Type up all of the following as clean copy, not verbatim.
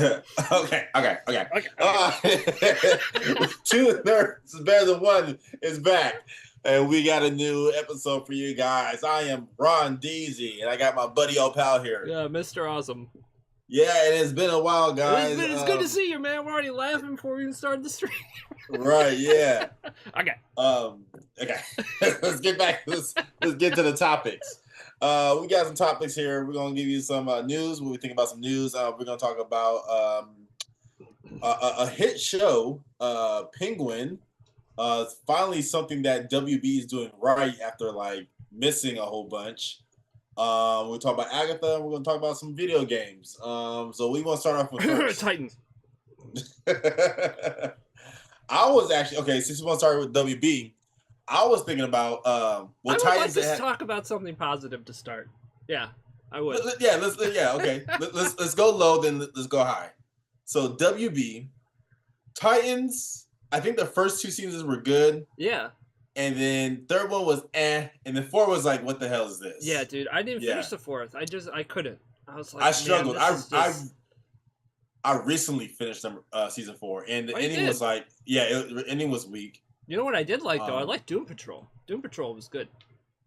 Okay. Okay. Two thirds is better than one is back. And we got a new episode for you guys. I am Ron Deasy, and I got my buddy old pal here. Yeah, Mr. Awesome. Yeah, it has been a while, guys. It's good to see you, man. We're already laughing before we even started the stream. Right, yeah. Okay. Okay. let's get back. Let's get to the topics. We got some topics here. We're gonna give you some news. What we think about some news. We're gonna talk about a hit show, Penguin. Finally something that WB is doing right after like missing a whole bunch. We'll talk about Agatha. And we're gonna talk about some video games. So we want to start off with first. Titans. I was actually okay. Since we want to start with WB, I was thinking about I would Titans. like to talk about something positive to start. Yeah, I would. Okay. Let's go low, then let's go high. So WB, Titans. I think the first two seasons were good. Yeah. And then third one was and then four was like, what the hell is this? Yeah, dude. I didn't finish the fourth. I couldn't. I was like, I struggled. Man, I recently finished season 4, and the ending was like, the ending was weak. You know what I did like though? I liked Doom Patrol. Doom Patrol was good.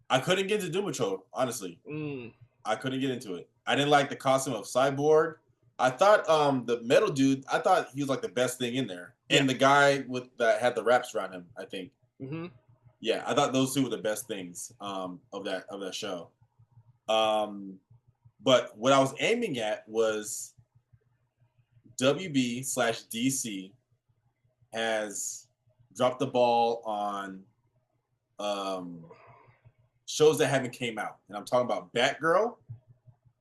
I couldn't get into Doom Patrol, honestly. Mm. I couldn't get into it. I didn't like the costume of Cyborg. I thought the metal dude. I thought he was like the best thing in there, and the guy that had the wraps around him. I think. Mm-hmm. Yeah, I thought those two were the best things of that show. But what I was aiming at was WB/DC has dropped the ball on shows that haven't came out, and I'm talking about Batgirl,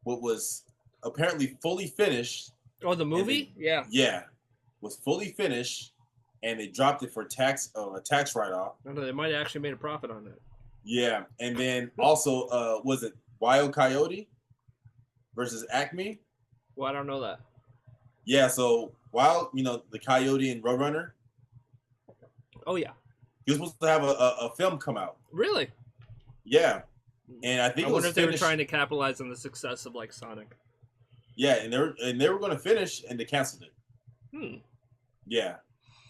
what was apparently fully finished. Oh, the movie? Yeah, was fully finished. And they dropped it for a tax write-off. No, they might have actually made a profit on it. Yeah, and then also, was it Wild Coyote versus Acme? Well, I don't know that. Yeah, so Wild, the Coyote and Roadrunner. Oh yeah. He was supposed to have a film come out. Really? Yeah, and I think I wonder if they were trying to capitalize on the success of like Sonic. Yeah, and they were going to finish, and they canceled it. Yeah.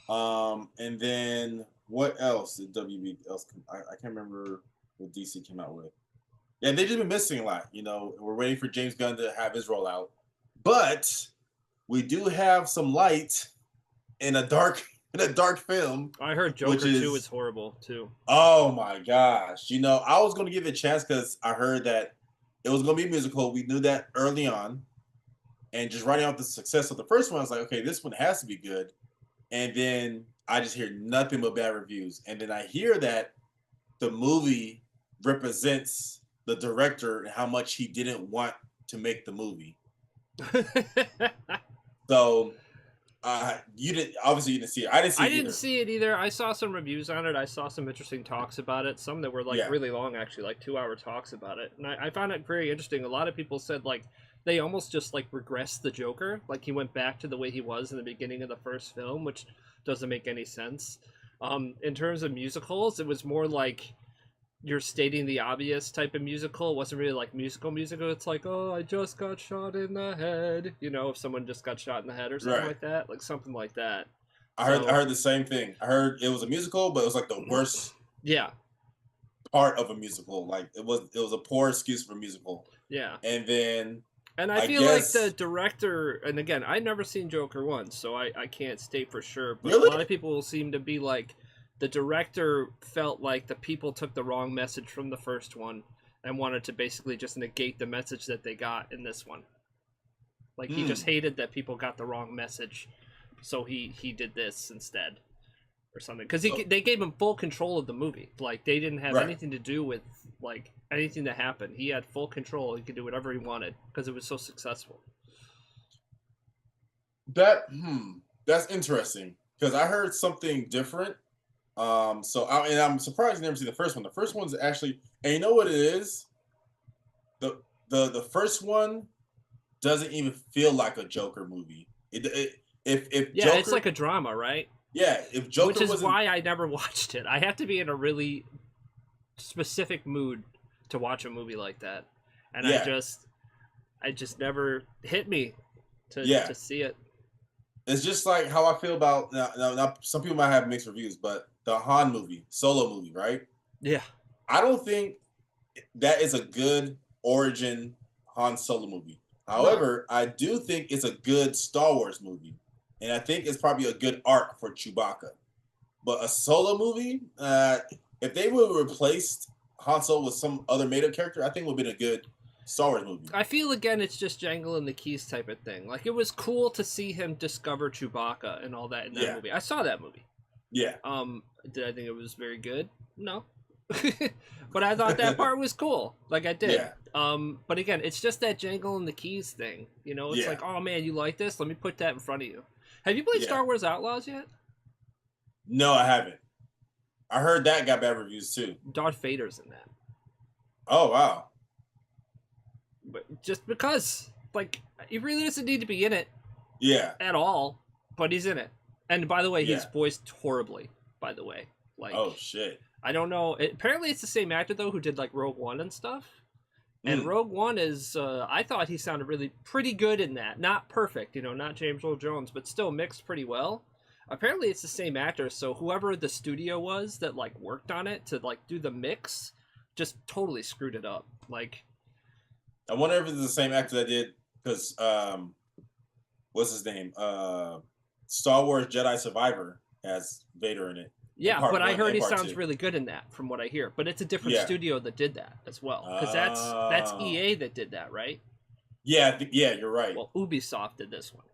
And then what else did WB else? I can't remember what DC came out with. Yeah, they just been missing a lot. We're waiting for James Gunn to have his rollout, but we do have some light in a dark film. I heard Joker 2 is horrible too. Oh my gosh! I was going to give it a chance because I heard that it was going to be a musical. We knew that early on, and just writing out the success of the first one, I was like, okay, this one has to be good. And then I just hear nothing but bad reviews. And then I hear that the movie represents the director and how much he didn't want to make the movie. So you didn't see it. I didn't see it either. I saw some reviews on it. I saw some interesting talks about it. Some that were really long, actually, like 2-hour talks about it. And I found it very interesting. A lot of people said they almost just regressed the Joker. Like he went back to the way he was in the beginning of the first film, which doesn't make any sense. In terms of musicals, it was more like you're stating the obvious type of musical. It wasn't really like musical. It's like, oh, I just got shot in the head. If someone just got shot in the head or something like that. Like something like that. I heard the same thing. I heard it was a musical, but it was like the worst part of a musical. Like it was a poor excuse for a musical. Yeah. And then And I feel like the director, and again, I've never seen Joker once, so I can't state for sure, but really? A lot of people seem to be like, the director felt like the people took the wrong message from the first one and wanted to basically just negate the message that they got in this one. Like, he just hated that people got the wrong message, so he did this instead. Or something, because they gave him full control of the movie. Like, they didn't have anything to do with anything that happened. He had full control. He could do whatever he wanted because it was so successful. That's interesting because I heard something different. I'm surprised you never seen the first one. The first one's actually, and you know what it is? The first one doesn't even feel like a Joker movie. If Joker, it's like a drama, right? Yeah, if Joker, which is why I never watched it. I have to be in a really specific mood to watch a movie like that, and I just never hit me to see it. It's just like how I feel about now, some people might have mixed reviews, but the Han movie, Solo movie, right? Yeah. I don't think that is a good origin Han Solo movie. No. However, I do think it's a good Star Wars movie, and I think it's probably a good arc for Chewbacca. But a Solo movie, if they would have replaced Han Solo with some other made-up character, I think it would have been a good Star Wars movie. I feel again it's just Jangle and the Keys type of thing. Like it was cool to see him discover Chewbacca and all that in that movie. I saw that movie. Yeah. Did I think it was very good? No. But I thought that part was cool. Like I did. Yeah. But again, it's just that Jangle and the Keys thing. You know, it's like, oh man, you like this? Let me put that in front of you. Have you played Star Wars Outlaws yet? No, I haven't. I heard that got bad reviews too. Darth Vader's in that. Oh wow. But just because, like, he really doesn't need to be in it. Yeah. At all, but he's in it. And by the way, he's voiced horribly. By the way, like, oh shit. I don't know. Apparently, it's the same actor though who did like Rogue One and stuff. And Rogue One is, I thought he sounded really pretty good in that. Not perfect, you know, not James Earl Jones, but still mixed pretty well. Apparently, it's the same actor. So whoever the studio was that like worked on it to like do the mix, just totally screwed it up. Like, I wonder if it's the same actor that did, because what's his name? Star Wars Jedi Survivor has Vader in it. Yeah, but I heard he sounds really good in that, from what I hear. But it's a different studio that did that as well, because that's EA that did that, right? Yeah, you're right. Well, Ubisoft did this one.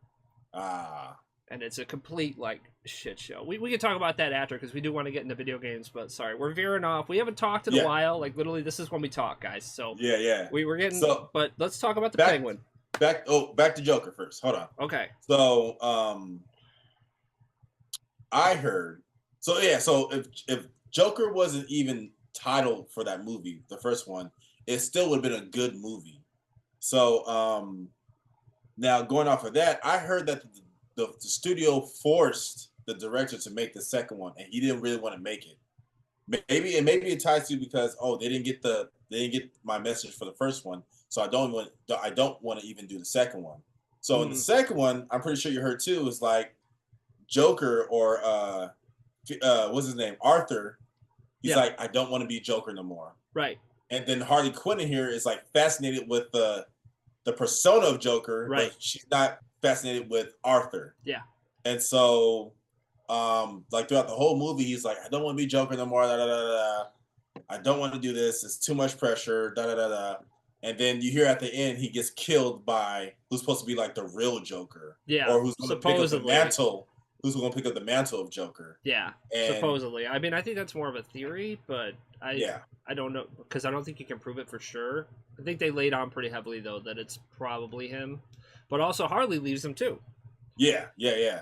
And it's a complete like shit show. We can talk about that after, because we do want to get into video games. But sorry, we're veering off. We haven't talked in a while. Like literally, this is when we talk, guys. So we were getting. So, but let's talk about the Penguin. Back to Joker first. Hold on. Okay. So I heard. So if Joker wasn't even titled for that movie, the first one, it still would have been a good movie. So now going off of that, I heard that the studio forced the director to make the second one, and he didn't really want to make it. Maybe it ties to because they didn't get my message for the first one, so I don't want to even do the second one. So in the second one, I'm pretty sure you heard too, is like Joker or what's his name? Arthur. He's like, I don't want to be Joker no more. Right. And then Harley Quinn in here is like fascinated with the persona of Joker, right? But she's not fascinated with Arthur. Yeah. And so, like throughout the whole movie, he's like, I don't want to be Joker no more. Da, da, da, da. I don't want to do this. It's too much pressure. Da da da da. And then you hear at the end he gets killed by who's supposed to be like the real Joker. Yeah. Or who's going to pick up the mantle. Who's going to pick up the mantle of Joker? Yeah, and supposedly. I mean, I think that's more of a theory, but I don't know, because I don't think you can prove it for sure. I think they laid on pretty heavily though that it's probably him, but also Harley leaves him too. Yeah,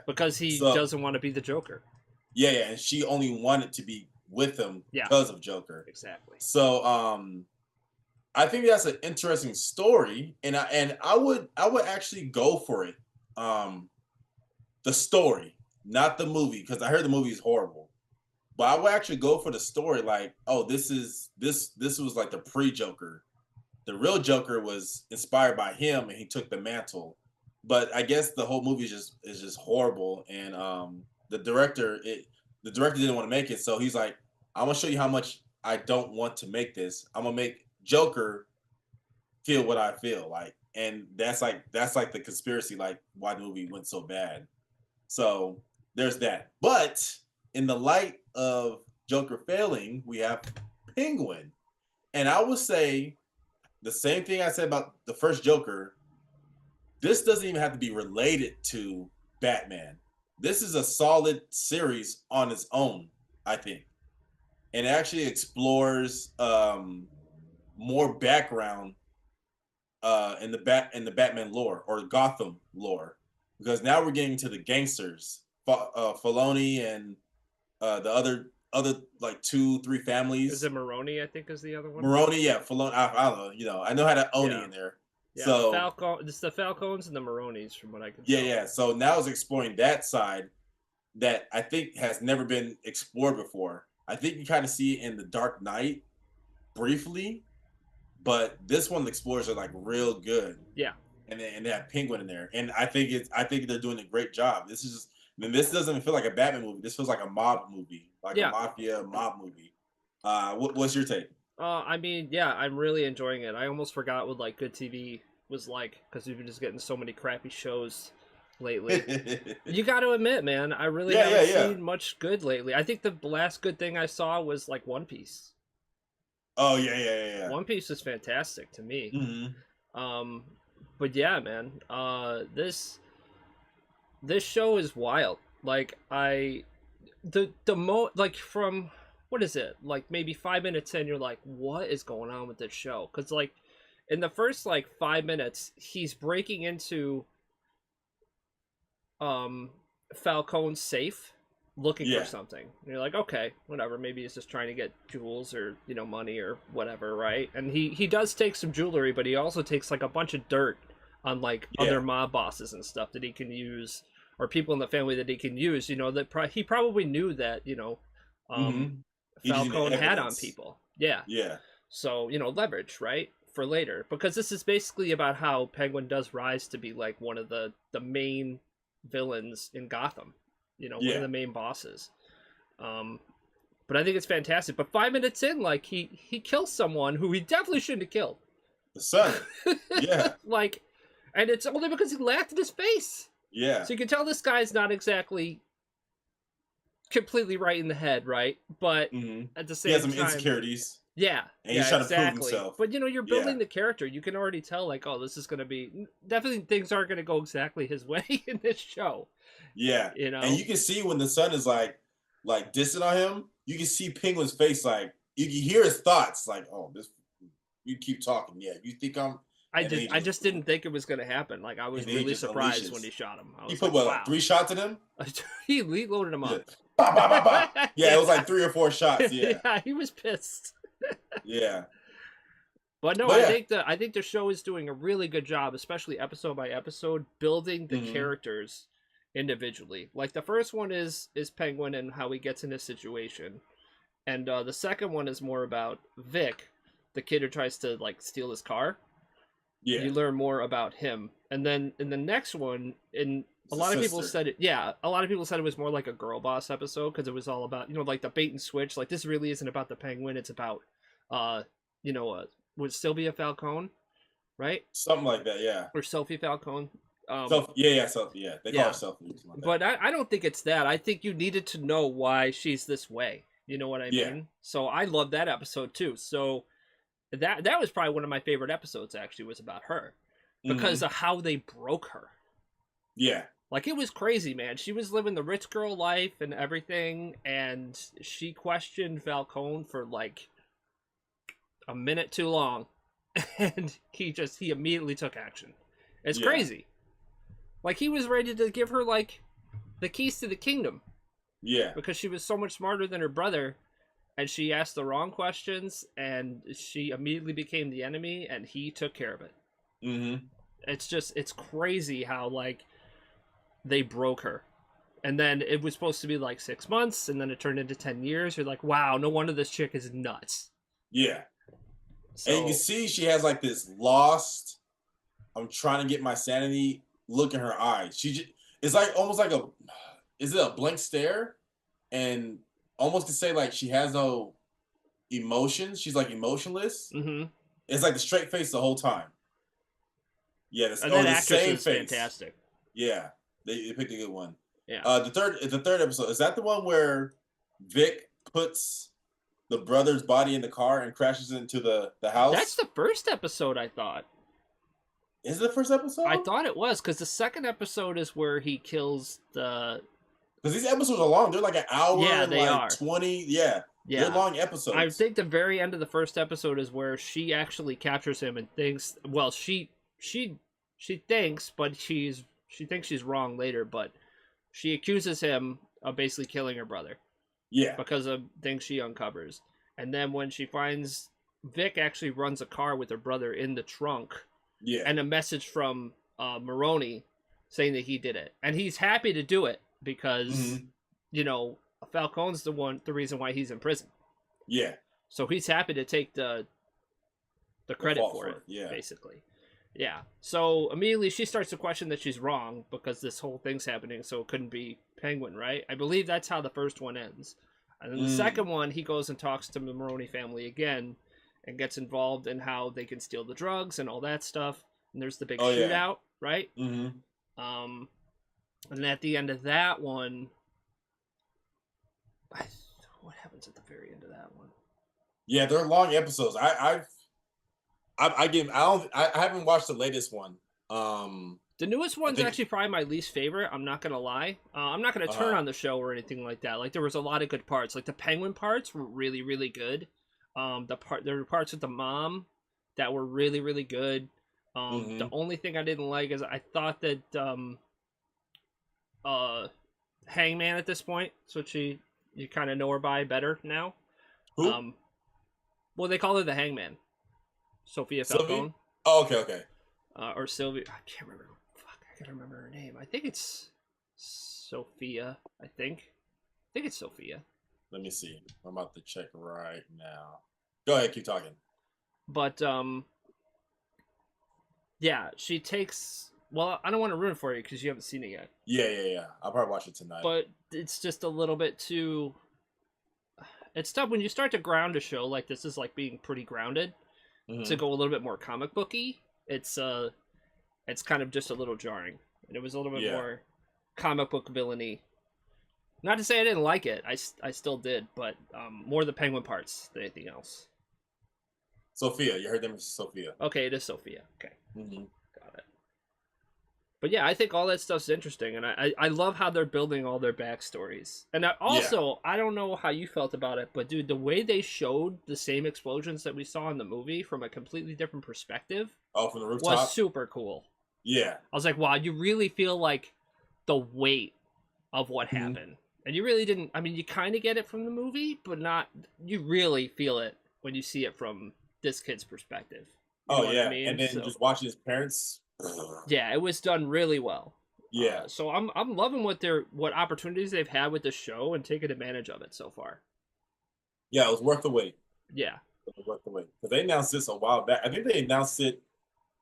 because he doesn't want to be the Joker. Yeah, and she only wanted to be with him because of Joker. Exactly. So, I think that's an interesting story, and I would actually go for it. The story. Not the movie, because I heard the movie is horrible. But I would actually go for the story, like, this was like the pre-Joker. The real Joker was inspired by him, and he took the mantle. But I guess the whole movie is just horrible, and the director didn't want to make it, so he's like, I'm gonna show you how much I don't want to make this. I'm gonna make Joker feel what I feel like, and that's like the conspiracy, like why the movie went so bad. So there's that. But in the light of Joker failing, we have Penguin. And I would say the same thing I said about the first Joker. This doesn't even have to be related to Batman. This is a solid series on its own, I think. And it actually explores more background in the Batman lore, or Gotham lore. Because now we're getting to the gangsters. Filoni and the other like 2-3 families. Is it Maroni? I think is the other one. Maroni, yeah. Filoni, I don't know. I know how to Oni in there. Yeah, so it's the Falcons and the Maronis, from what I can tell. Yeah. So now it's exploring that side that I think has never been explored before. I think you kind of see it in the Dark Knight briefly, but this one explores it like real good. Yeah. and they have Penguin in there, and I think they're doing a great job. This doesn't feel like a Batman movie. This feels like a mob movie, like a mafia mob movie. What's your take? I mean, yeah, I'm really enjoying it. I almost forgot what like good TV was like because we've been just getting so many crappy shows lately. You got to admit, man, I really haven't seen much good lately. I think the last good thing I saw was like One Piece. Oh yeah. One Piece is fantastic to me. Mm-hmm. But yeah, man, this show is wild. Like like from what is it? Like maybe 5 minutes in, you're like, what is going on with this show? Because like in the first like 5 minutes, he's breaking into Falcone's safe looking for something. And you're like, okay, whatever, maybe he's just trying to get jewels or money or whatever, right? And he does take some jewelry, but he also takes like a bunch of dirt on like other mob bosses and stuff that he can use, or people in the family that he can use, that he probably knew that Falcone had on people. Yeah So leverage, right, for later, because this is basically about how Penguin does rise to be like one of the main villains in Gotham, one of the main bosses. But I think it's fantastic. But 5 minutes in, like he kills someone who he definitely shouldn't have killed. The son. Yeah. Like, and it's only because he laughed in his face. Yeah. So you can tell this guy's not exactly completely right in the head, right? But at the same time, he has some insecurities. Yeah. And he's trying to prove himself. But you're building the character. You can already tell, like, oh, this is going to be definitely things aren't going to go exactly his way in this show. Yeah. And you can see when the son is like dissing on him, you can see Penguin's face, like you can hear his thoughts, like, oh, this. You keep talking. Yeah. You think I'm. I just didn't think it was going to happen. Like I was really surprised when he shot him. He put like 3 shots at him. He loaded him up. Bah, bah, bah, bah. Yeah, it was like 3 or 4 shots. Yeah. Yeah, he was pissed. Yeah. But no, I think the show is doing a really good job, especially episode by episode, building the characters individually. Like the first one is Penguin and how he gets in this situation, and the second one is more about Vic, the kid who tries to like steal his car. Yeah. You learn more about him, and then in the next one, a lot of people said it was more like a girl boss episode because it was all about like the bait and switch. Like this really isn't about the Penguin; it's about would Sylvia Falcone, right? Something like that, yeah. Or Sophie Falcone. Sophie, yeah. They call her Sophie. Like but I don't think it's that. I think you needed to know why she's this way. You know what I mean? So I love that episode too. So that was probably one of my favorite episodes. Actually, was about her because of how they broke her. Yeah. Like, it was crazy, man. She was living the rich girl life and everything, and she questioned Falcone for, like, a minute too long. And he immediately took action. It's crazy. Like, he was ready to give her, like, the keys to the kingdom. Yeah. Because she was so much smarter than her brother, and she asked the wrong questions, and she immediately became the enemy, and he took care of it. Mm-hmm. It's crazy how, like, they broke her. And then it was supposed to be like 6 months, and then it turned into 10 years. You're like, wow, no wonder this chick is nuts. Yeah. So, and you can see she has like this lost, I'm trying to get my sanity look in her eyes. It's like almost like is it a blank stare? And almost to say like she has no emotions. She's like emotionless. Mm-hmm. It's like the straight face the whole time. Yeah, that actress is fantastic. Yeah. They picked a good one. Yeah. The third episode, is that the one where Vic puts the brother's body in the car and crashes into the house? That's the first episode, I thought. Is it the first episode? I thought it was, because the second episode is where he kills the... Because these episodes are long. They're like an hour and they are. 20. Yeah. They're long episodes. I think the very end of the first episode is where she actually captures him and thinks... Well, she thinks, but she thinks she's wrong later, but she accuses him of basically killing her brother. Yeah. Because of things she uncovers. And then when she finds Vic actually runs a car with her brother in the trunk. Yeah. And a message from Maroni saying that he did it. And he's happy to do it because, Falcone's the reason why he's in prison. Yeah. So he's happy to take the credit for it, yeah. basically. Yeah. So immediately she starts to question that she's wrong because this whole thing's happening, so it couldn't be Penguin, right? I believe that's how the first one ends. And then the second one, he goes and talks to the Maroney family again and gets involved in how they can steal the drugs and all that stuff. And there's the big shootout, right? And at the end of that one, what happens at the very end of that one? Yeah, they're long episodes. I haven't watched the latest one. The newest one's actually probably my least favorite. I'm not gonna lie. I'm not gonna turn on the show or anything like that. Like there was a lot of good parts. Like the Penguin parts were really, really good. There were parts with the mom that were really, really good. The only thing I didn't like is I thought that Hangman at this point, so you kind of know her by better now. Who? Well, they call her the Hangman. Sophia Falcone. Oh, okay. Or Sylvia. I can't remember. Fuck, I gotta remember her name. I think it's Sophia. I think it's Sophia. Let me see. I'm about to check right now. Go ahead, keep talking. But yeah, she takes. Well, I don't want to ruin it for you because you haven't seen it yet. Yeah. I'll probably watch it tonight. But it's just a little bit too. It's tough when you start to ground a show like this. Is like being pretty grounded. To go a little bit more comic booky. It's kind of just a little jarring, and it was a little bit more comic book villainy. Not to say I didn't like it. I still did, but more the Penguin parts than anything else. Sophia, you heard them. Sophia. Okay, it is Sophia. Okay, got it. But yeah, I think all that stuff's interesting, and I love how they're building all their backstories. And I don't know how you felt about it, but dude, the way they showed the same explosions that we saw in the movie from a completely different perspective, from the rooftop, was super cool. Yeah, I was like, wow, you really feel like the weight of what happened, and you really didn't. I mean, you kind of get it from the movie, but not. You really feel it when you see it from this kid's perspective. You know I mean? And then just watching his parents. Yeah, it was done really well. Yeah. So I'm loving what opportunities they've had with the show and taking advantage of it so far. Yeah, it was worth the wait. Yeah. It was worth the wait. Because they announced this a while back. I think they announced it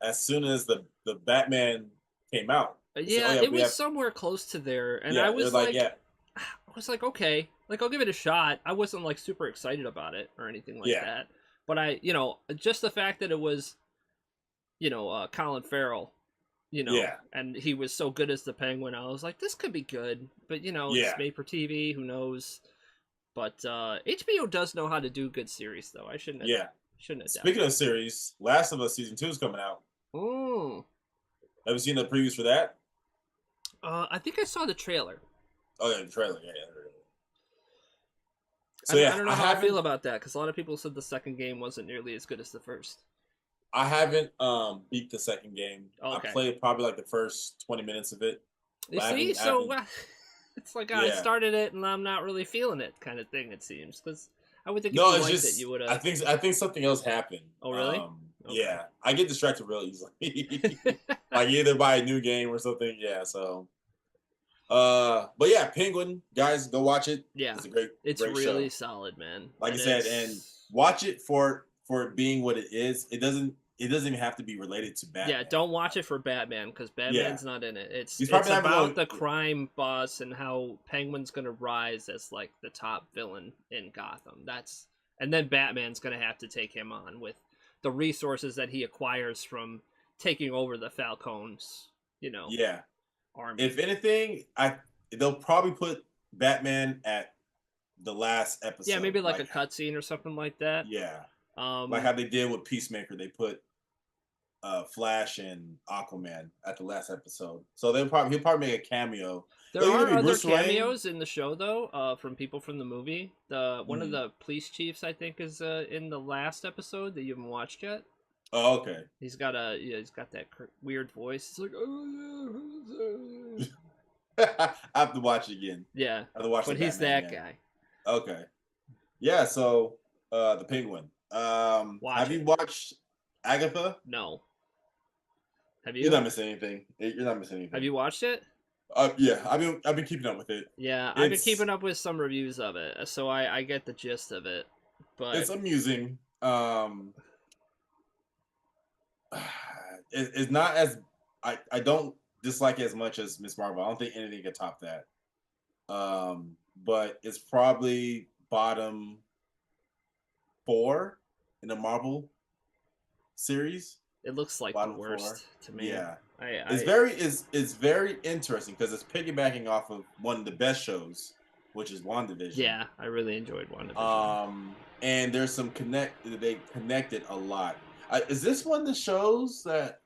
as soon as the Batman came out. Yeah, it was somewhere close to there. And I was like, okay, like I'll give it a shot. I wasn't like super excited about it or anything like that. But just the fact that it was Colin Farrell, and he was so good as the Penguin. I was like, this could be good, but it's made for TV. Who knows? But HBO does know how to do good series, though. I shouldn't have. Speaking of series, Last of Us season 2 is coming out. Oh, have you seen the previews for that? I think I saw the trailer. Oh yeah, the trailer. Yeah. So I don't know how I feel about that because a lot of people said the second game wasn't nearly as good as the first. I haven't beat the second game. Okay. I played probably like the first 20 minutes of it. You see, it's like I started it and I'm not really feeling it, kind of thing. It seems because I would think if you liked it, you would have. I think something else happened. Oh really? Okay. Yeah, I get distracted real easily. Like either by a new game or something. Yeah, so. But yeah, Penguin, guys, go watch it. Yeah, it's great really show. solid, man. Like I said, and watch it for it being what it is. It doesn't even have to be related to Batman. Yeah, don't watch it for Batman because Batman's not in it. It's about the crime boss and how Penguin's gonna rise as like the top villain in Gotham. And then Batman's gonna have to take him on with the resources that he acquires from taking over the Falcones. Army. If anything, they'll probably put Batman at the last episode. Yeah, maybe like a cutscene or something like that. Yeah. Like how they did with Peacemaker, they put Flash and Aquaman at the last episode. So he'll probably make a cameo. There are other cameos in the show though, from people from the movie. One of the police chiefs, I think, is in the last episode that you haven't watched yet. Oh, okay. He's got that weird voice. It's like, oh yeah. I have to watch it again. Yeah, I have to watch. But he's that guy. Okay. Yeah. So, the Penguin. Have you watched Agatha? No. Have you? You're not missing anything. Have you watched it? Yeah. I've been keeping up with it. Yeah, I've been keeping up with some reviews of it, so I get the gist of it. But it's amusing. it's not as I don't dislike it as much as Miss Marvel. I don't think anything could top that. But it's probably bottom 4 in the Marvel series. It looks like Bottom the worst 4. To me. Yeah, It's it's very interesting because it's piggybacking off of one of the best shows, which is WandaVision. Yeah, I really enjoyed WandaVision. And there's some they connected a lot. Is this one of the shows that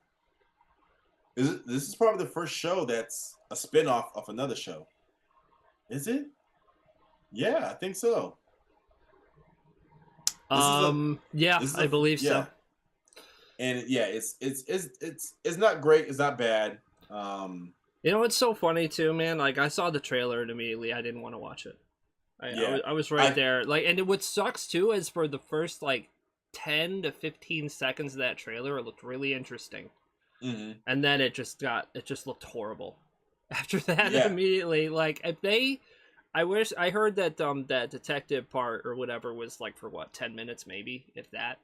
this is probably the first show that's a spin-off of another show? Is it? Yeah, I think so. Yeah, I believe so. And yeah, it's not great. It's not bad. You know what's so funny too, man? Like I saw the trailer and immediately I didn't want to watch it. I was right there. Like, and what sucks too is for the first like 10 to 15 seconds of that trailer, it looked really interesting, and then it just looked horrible. After that, immediately, like I heard that that detective part or whatever was like for what 10 minutes maybe, if that.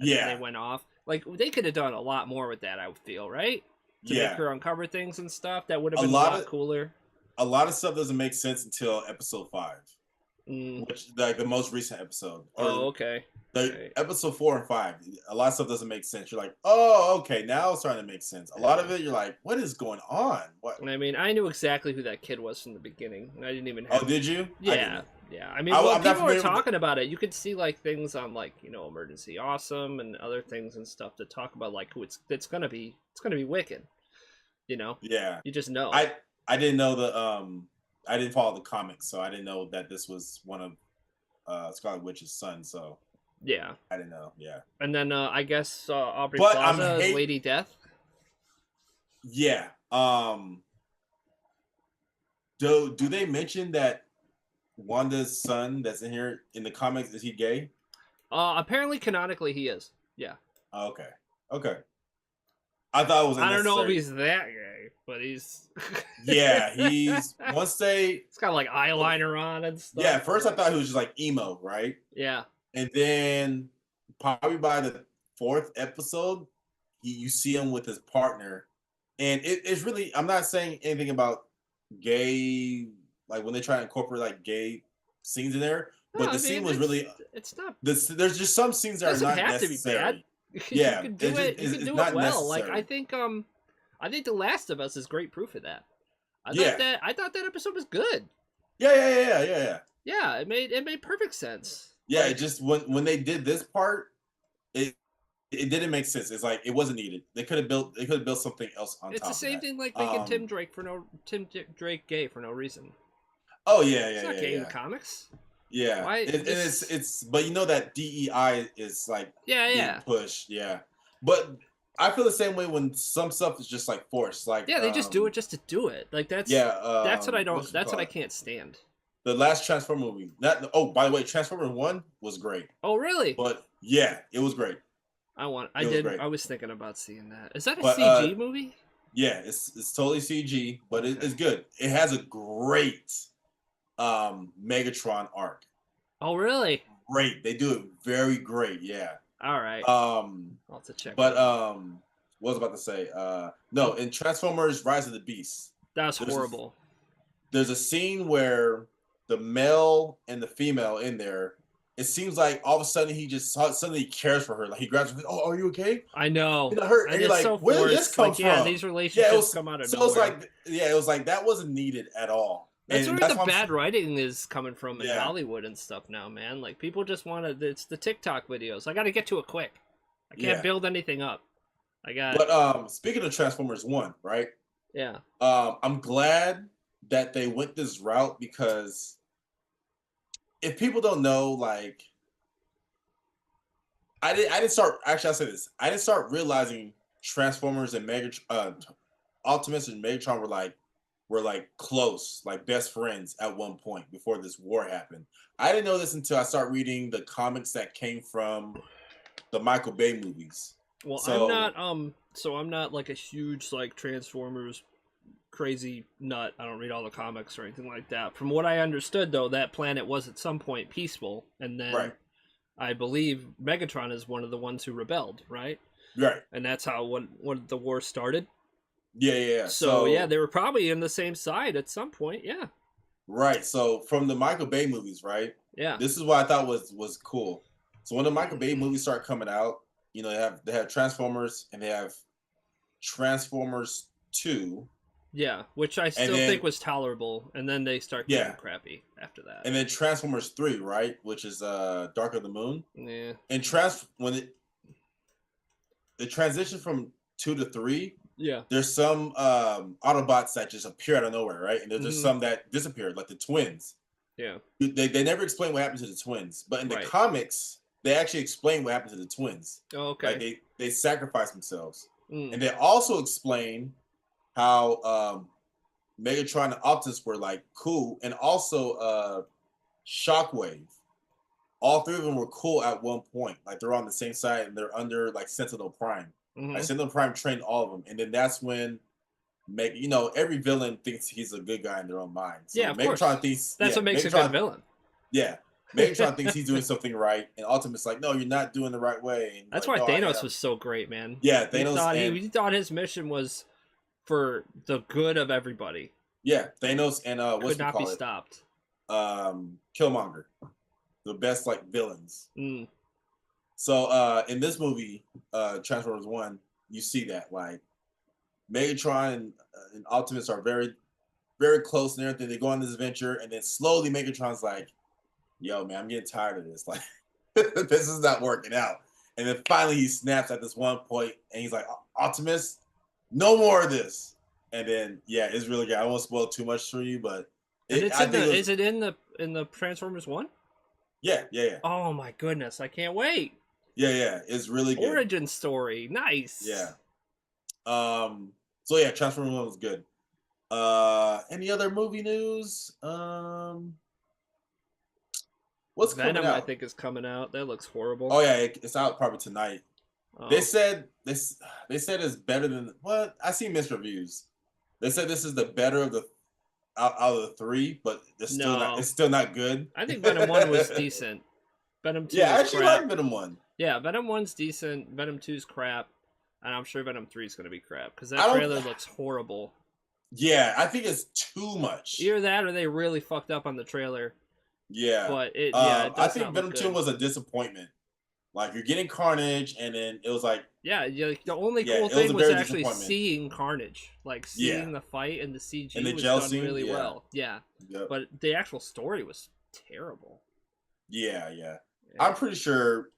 And then they went off. Like they could have done a lot more with that. I would feel right to make her uncover things and stuff. That would have been a lot cooler. A lot of stuff doesn't make sense until episode 5, which like the most recent episode. Okay. Episode 4 and 5. A lot of stuff doesn't make sense. You're like, oh, okay, now it's starting to make sense. A lot of it, you're like, what is going on? What? I mean, I knew exactly who that kid was from the beginning. I didn't even. Oh, did you? Yeah. I mean, when people were talking about it, you could see like things on like Emergency Awesome and other things and stuff that talk about like who it's gonna be. It's gonna be Wiccan. Yeah. You just know. I didn't know I didn't follow the comics, so I didn't know that this was one of Scarlet Witch's sons. So yeah, I didn't know. Yeah. And then I guess Aubrey Plaza is Lady Death. Yeah. Do they mention that Wanda's son that's in here in the comics, is he gay? Apparently canonically he is. Yeah. Okay. I thought it was I don't know if he's that gay, but he's yeah, he's it's got like eyeliner on and stuff. Yeah, at first I thought he was just like emo, right? Yeah. And then probably by the 4th episode, you see him with his partner. And it's really, I'm not saying anything about gay, like when they try to incorporate like gay scenes in there, but the scene was really, it's not, there's just some scenes that are not necessary. Yeah, you can do it. You can do it well. Necessary. Like I think The Last of Us is great proof of that. I thought that episode was good. Yeah. Yeah, it made perfect sense. Yeah, it just when they did this part, it didn't make sense. It's like it wasn't needed. They could have built something else on top. It's the same thing like making Tim Drake gay for no reason. Oh yeah, He's not gay in the comics. Yeah, why? It's but you know that DEI is like being pushed. Yeah, but I feel the same way when some stuff is just like forced. Like they just do it just to do it. Like that's what I don't. That's what I can't stand. The last Transformer movie. By the way, Transformers 1 was great. Oh really? But yeah, it was great. I was thinking about seeing that. Is that a CG movie? Yeah, it's totally CG, but it's good. It has a great Megatron arc. Oh really? Great. They do it very great. Yeah. All right. I'll have to check. But what was I about to say? No, in Transformers: Rise of the Beast. That's horrible. There's a scene where the male and the female in there, it seems like all of a sudden he just suddenly cares for her. Like he grabs her, oh, are you okay? I know. You're not hurt. And you're like, so where did this come from? Yeah, these relationships come out of nowhere. So it was like that wasn't needed at all. That's where the bad writing is coming from in Hollywood and stuff now, man. Like people just want to. It's the TikTok videos. I got to get to it quick. I can't build anything up. But speaking of Transformers 1, right? Yeah. I'm glad that they went this route because if people don't know, like, I didn't start. Actually, I'll say this. I didn't start realizing Transformers and Optimus and Megatron were like close, like best friends at one point before this war happened. I didn't know this until I started reading the comics that came from the Michael Bay movies. Well, I'm not like a huge like Transformers crazy nut. I don't read all the comics or anything like that. From what I understood, though, that planet was at some point peaceful, and then I believe Megatron is one of the ones who rebelled, right? Right. And that's how when the war started. Yeah. So yeah, they were probably in the same side at some point. Yeah. Right. So from the Michael Bay movies, right? Yeah. This is what I thought was cool. So when the Michael Bay movies start coming out, they have Transformers and they have Transformers 2. Yeah, which I And still think then was tolerable, and then they start getting crappy after that. And then Transformers 3, right? Which is Dark of the Moon. Yeah. And the transition from 2 to 3, yeah, there's some Autobots that just appear out of nowhere, right? And there's just some that disappeared, like the twins. Yeah. They never explain what happened to the twins, but in the comics, they actually explain what happened to the twins. Oh, okay. Like they sacrificed themselves, Mm. and they also explain how Megatron and Optimus were like cool, and also Shockwave. All three of them were cool at one point. Like they're on the same side and they're under like Sentinel Prime. Like Sentinel Prime trained all of them, and then that's when every villain thinks he's a good guy in their own mind. So yeah, of Megatron course. thinks That's what makes a good villain. Yeah. Megatron thinks he's doing something right, and Optimus like, no, you're not doing the right way. And that's like, why Thanos was so great, man. Yeah, Thanos. He thought his mission was for the good of everybody. Yeah, Thanos and could not be stopped. Killmonger, the best like villains. Mm. So in this movie, Transformers 1, you see that like Megatron and Optimus are very, very close and everything. They go on this adventure, and then slowly Megatron's like, yo, man, I'm getting tired of this. Like, this is not working out. And then finally he snaps at this one point, and he's like, Optimus, no more of this. And then, yeah, it's really good. I won't spoil too much for you, but is it in the Transformers 1? Yeah. Oh my goodness, I can't wait. Yeah, it's really good. Origin story, nice. Yeah. So yeah, Transformers 1 was good. Any other movie news? What's Venom, coming out? I think is coming out. That looks horrible. Oh yeah, it's out probably tonight. Oh. They said it's better than what I see mixed reviews. They said this is the better of the out of the three, but it's still not good. I think Venom 1 was decent. Venom 2 I actually like Venom 1. Yeah, Venom 1's decent. Venom 2's crap. And I'm sure Venom 3 is going to be crap because that trailer looks horrible. Yeah, I think it's too much. Either that or they really fucked up on the trailer. Yeah. But it I think Venom 2 was a disappointment. Like, you're getting Carnage, and then it was like... Yeah, the only cool thing was actually seeing Carnage. Like, seeing the fight and the CG and the was done really well. Yeah. Yep. But the actual story was terrible. Yeah. I'm pretty sure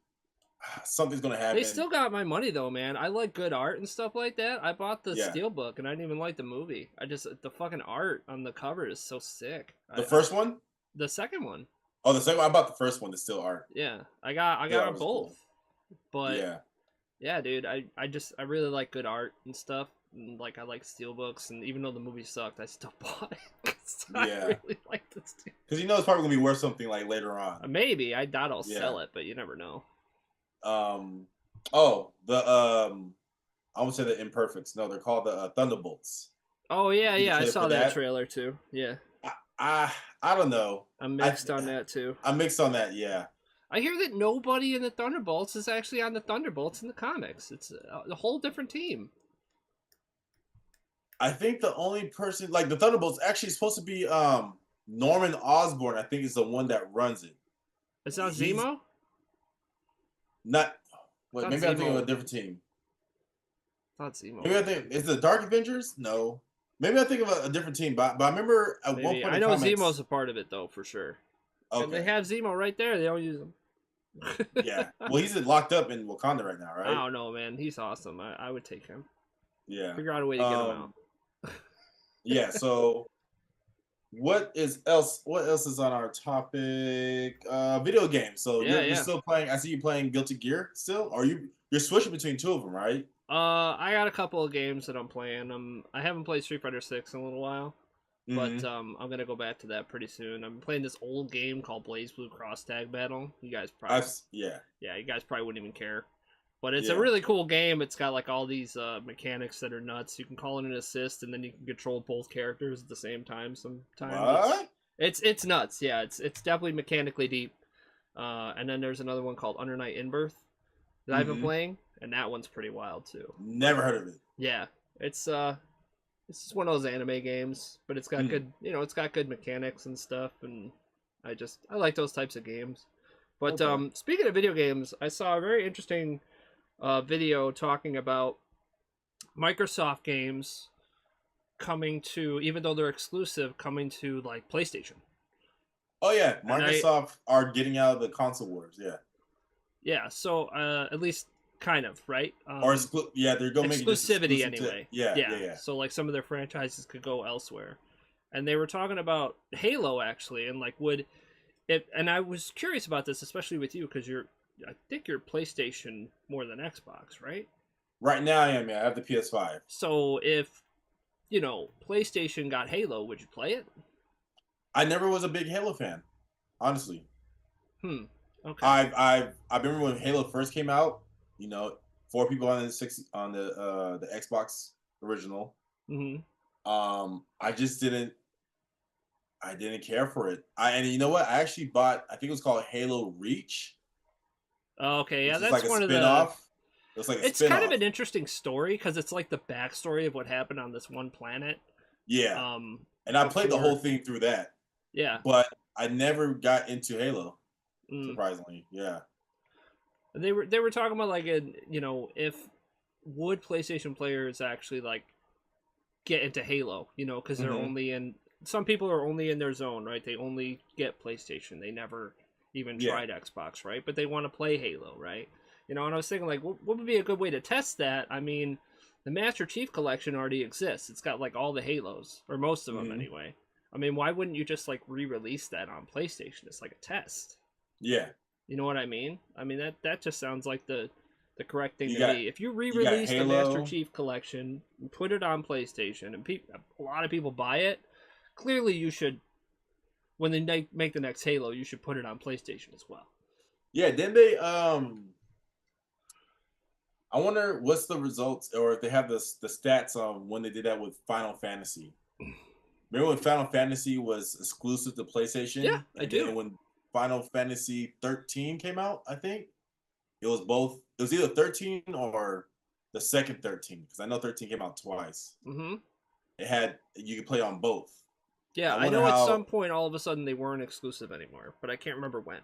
something's going to happen. They still got my money, though, man. I like good art and stuff like that. I bought the Steelbook, and I didn't even like the movie. The fucking art on the cover is so sick. The first one? The second one. Oh, the second one. I bought the first one. It's still art. Yeah, I got them both. Cool. But yeah, dude, I really like good art and stuff. And, like, I like Steelbooks, and even though the movie sucked, I still bought it. I really like this. Because it's probably gonna be worth something like later on. Maybe I doubt I'll sell it, but you never know. I won't say the Imperfects. No, they're called the Thunderbolts. Oh yeah, I saw that trailer too. Yeah. I don't know. I'm mixed on that too. I'm mixed on that, yeah. I hear that nobody in the Thunderbolts is actually on the Thunderbolts in the comics. It's a whole different team. I think the only person, like the Thunderbolts, actually supposed to be Norman Osborn. I think is the one that runs it. It's not Zemo? Maybe I'm thinking of a different team. Not Zemo. Maybe I think is it Dark Avengers? No. Maybe I think of a different team, but I remember at one point I know Zemo's a part of it though, for sure. Okay. And they have Zemo right there. They don't use him. Yeah. Well, he's locked up in Wakanda right now, right? I don't know, man. He's awesome. I would take him. Yeah. Figure out a way to get him out. Yeah. So, what else is on our topic? Video games. So you're still playing. I see you playing Guilty Gear still. Or you're switching between two of them, right? I got a couple of games that I'm playing. I haven't played Street Fighter 6 in a little while, but I'm gonna go back to that pretty soon. I'm playing this old game called Blaze Blue Cross Tag Battle. You guys probably you guys probably wouldn't even care, but it's a really cool game. It's got like all these mechanics that are nuts. You can call it an assist, and then you can control both characters at the same time. Sometimes what? It's nuts. Yeah, it's definitely mechanically deep. And then there's another one called Under Night In Birth that I've been playing. and that one's pretty wild too. Never heard of it. Yeah, it's just one of those anime games, but it's got good, it's got good mechanics and stuff, and I like those types of games. But Okay. Speaking of video games, I saw a very interesting video talking about Microsoft games coming to, even though they're exclusive, coming to like PlayStation. Oh yeah, Microsoft are getting out of the console wars. Yeah. Yeah. So at least kind of, right? They're going to make it just exclusivity exclusive anyway. Yeah. So like some of their franchises could go elsewhere, and they were talking about Halo actually, and like would it? And I was curious about this, especially with you, because I think you're PlayStation more than Xbox, right? Right now I am. Yeah, I have the PS5. So if PlayStation got Halo, would you play it? I never was a big Halo fan, honestly. Okay. I remember when Halo first came out. 4 people on the Xbox original. Mm-hmm. I just didn't. I didn't care for it. And you know what? I actually bought. I think it was called Halo Reach. Okay, yeah, that's like one a of the. spin-off. It's kind of an interesting story because it's like the backstory of what happened on this one planet. Yeah. And I played the whole thing through that. Yeah. But I never got into Halo. Surprisingly, yeah. They were talking about like if would PlayStation players actually like get into Halo, because they're only in, some people are only in their zone, right? They only get PlayStation. They never even tried Xbox, right? But they want to play Halo, right? And I was thinking like, what would be a good way to test that? I mean, the Master Chief Collection already exists. It's got like all the Halos, or most of them anyway. I mean, why wouldn't you just like re-release that on PlayStation? It's like a test. Yeah. You know what I mean? I mean that just sounds like the correct thing to me. If you re-release the Master Chief Collection and put it on PlayStation, and a lot of people buy it, clearly you should, when they make the next Halo, you should put it on PlayStation as well. Yeah, then they I wonder what's the results, or if they have the stats on when they did that with Final Fantasy. Remember when Final Fantasy was exclusive to PlayStation? Yeah, I do. Then when Final Fantasy 13 came out, I think it was both. It was either 13 or the second 13, because I know 13 came out twice. Mm-hmm. You could play on both. Yeah, I know at some point all of a sudden they weren't exclusive anymore, but I can't remember when.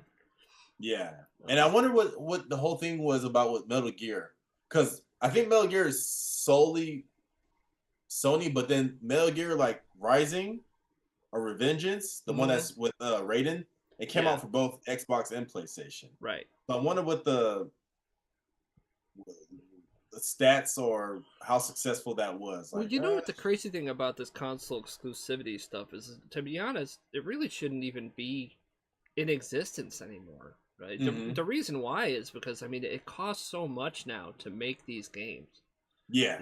Yeah, and I wonder what the whole thing was about with Metal Gear, because I think Metal Gear is solely Sony, but then Metal Gear like Rising or Revengeance, the one that's with Raiden, it came out for both Xbox and PlayStation. Right. So I wonder what the stats or how successful that was. Well, you know what the crazy thing about this console exclusivity stuff is, to be honest, it really shouldn't even be in existence anymore, right? The reason why is because, I mean, it costs so much now to make these games. Yeah.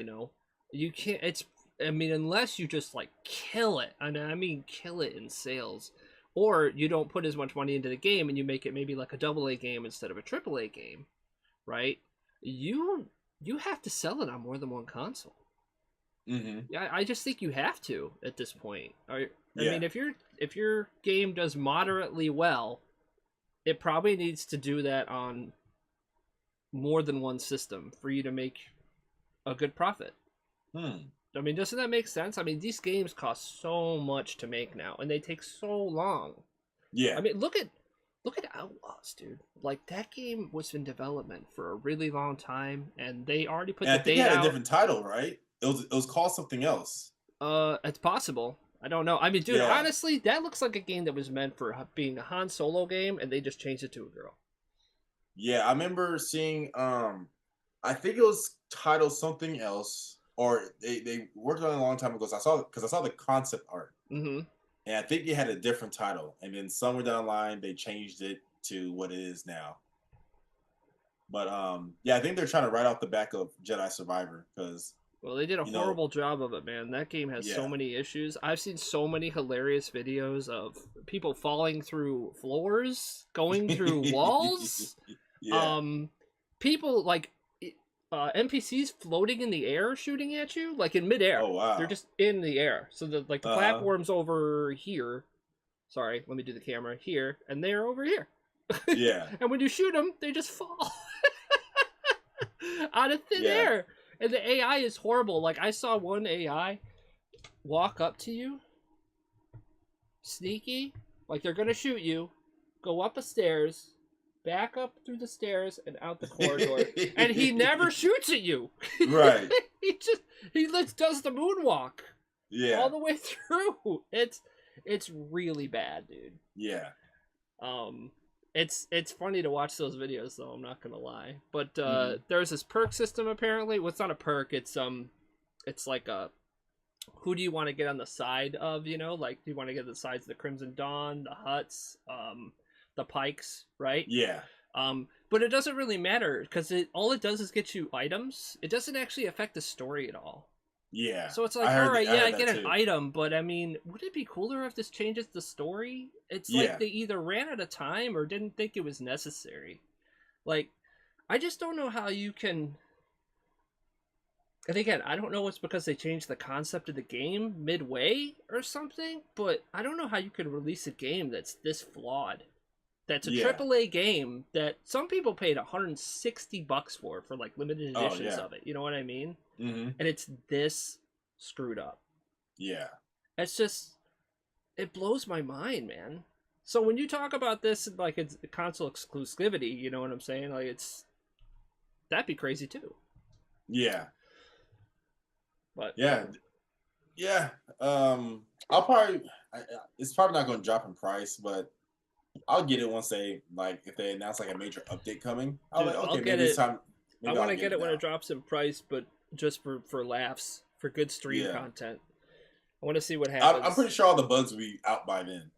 You can't, unless you just like kill it, and I mean kill it in sales, or you don't put as much money into the game and you make it maybe like a AA game instead of a AAA game, right? You have to sell it on more than one console. Yeah, I just think you have to at this point. I mean, if your game does moderately well, it probably needs to do that on more than one system for you to make a good profit. I mean, doesn't that make sense? I mean, these games cost so much to make now, and they take so long. Yeah. I mean, look at Outlaws, dude. Like, that game was in development for a really long time, and they already put the date out. I think it had a different title, right? It was called something else. It's possible. I don't know. I mean, dude, honestly, that looks like a game that was meant for being a Han Solo game, and they just changed it to a girl. Yeah, I remember seeing, I think it was titled something else, or they worked on it a long time ago. So I saw the concept art. And I think it had a different title. And then somewhere down the line, they changed it to what it is now. But I think they're trying to write off the back of Jedi Survivor, because... Well, they did a horrible job of it, man. That game has so many issues. I've seen so many hilarious videos of people falling through floors, going through walls. People, like, NPCs floating in the air shooting at you, like in midair. Oh, wow. They're just in the air. So the platform's over here. Sorry, let me do the camera here, and they're over here. Yeah. And when you shoot them, they just fall. out of thin air. And the AI is horrible. Like, I saw one AI walk up to you, sneaky, like they're gonna shoot you, go up a stairs, back up through the stairs and out the corridor, and he never shoots at you. Right. he does the moonwalk. Yeah. All the way through. It's really bad, dude. Yeah. It's funny to watch those videos though, I'm not gonna lie. But there's this perk system apparently. Well, it's not a perk, it's like a who do you want to get on the side of, you know? Like, do you want to get the sides of the Crimson Dawn, the Hutts, the Pikes, right? Yeah. But it doesn't really matter because all it does is get you items. It doesn't actually affect the story at all. Yeah. So it's like, all right, I get an item, but I mean, would it be cooler if this changes the story? It's like they either ran out of time or didn't think it was necessary. Like, I just don't know how you can. And again, I don't know if it's because they changed the concept of the game midway or something, but I don't know how you could release a game that's this flawed. That's a AAA game that some people paid $160 for like limited editions of it. You know what I mean? Mm-hmm. And it's this screwed up. Yeah. It's just, it blows my mind, man. So when you talk about this like it's console exclusivity, you know what I'm saying? Like that'd be crazy too. Yeah. But yeah. I'll probably it's probably not going to drop in price, but I'll get it once if they announce like a major update coming. I'll maybe this time. I want to get it when it drops in price, but just for laughs, for good stream content. I want to see what happens. I'm pretty sure all the bugs will be out by then.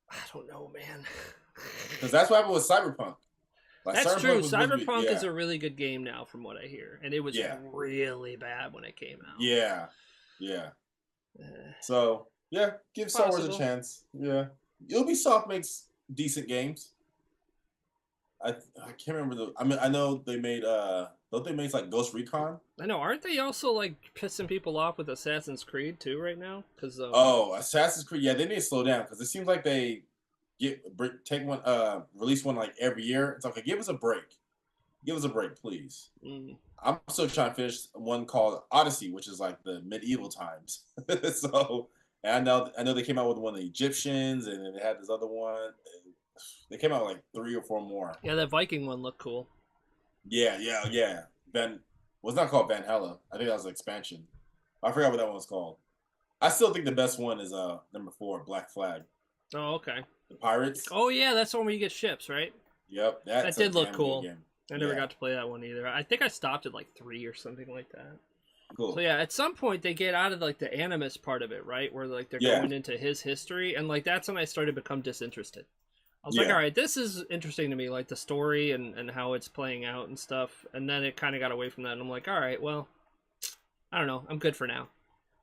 I don't know, man. Because that's what happened with Cyberpunk. That's true. Cyberpunk is a really good game now, from what I hear, and it was really bad when it came out. Yeah. So give Star Wars a chance. Yeah, Ubisoft makes decent games. I can't remember I know they made don't they make like Ghost Recon? I know. Aren't they also like pissing people off with Assassin's Creed too right now? Because Assassin's Creed, they need to slow down because it seems like they release one like every year. It's okay, give us a break. Give us a break, please. I'm still trying to finish one called Odyssey, which is like the medieval times. So, and I know they came out with one of the Egyptians, and then they had this other one. They came out with like 3 or 4 more. Yeah, that Viking one looked cool. Yeah. It's not called Van Hella. I think that was an expansion. I forgot what that one was called. I still think the best one is number 4, Black Flag. Oh, okay. The pirates. Oh yeah, that's the one where you get ships, right? Yep, that did look cool. I never got to play that one either. I think I stopped at like 3 or something like that. Cool. So yeah, at some point they get out of like the Animus part of it, right? Where like they're going into his history, and like that's when I started to become disinterested. I was like, all right, this is interesting to me, like the story and how it's playing out and stuff. And then it kind of got away from that, and I'm like, all right, well, I don't know, I'm good for now.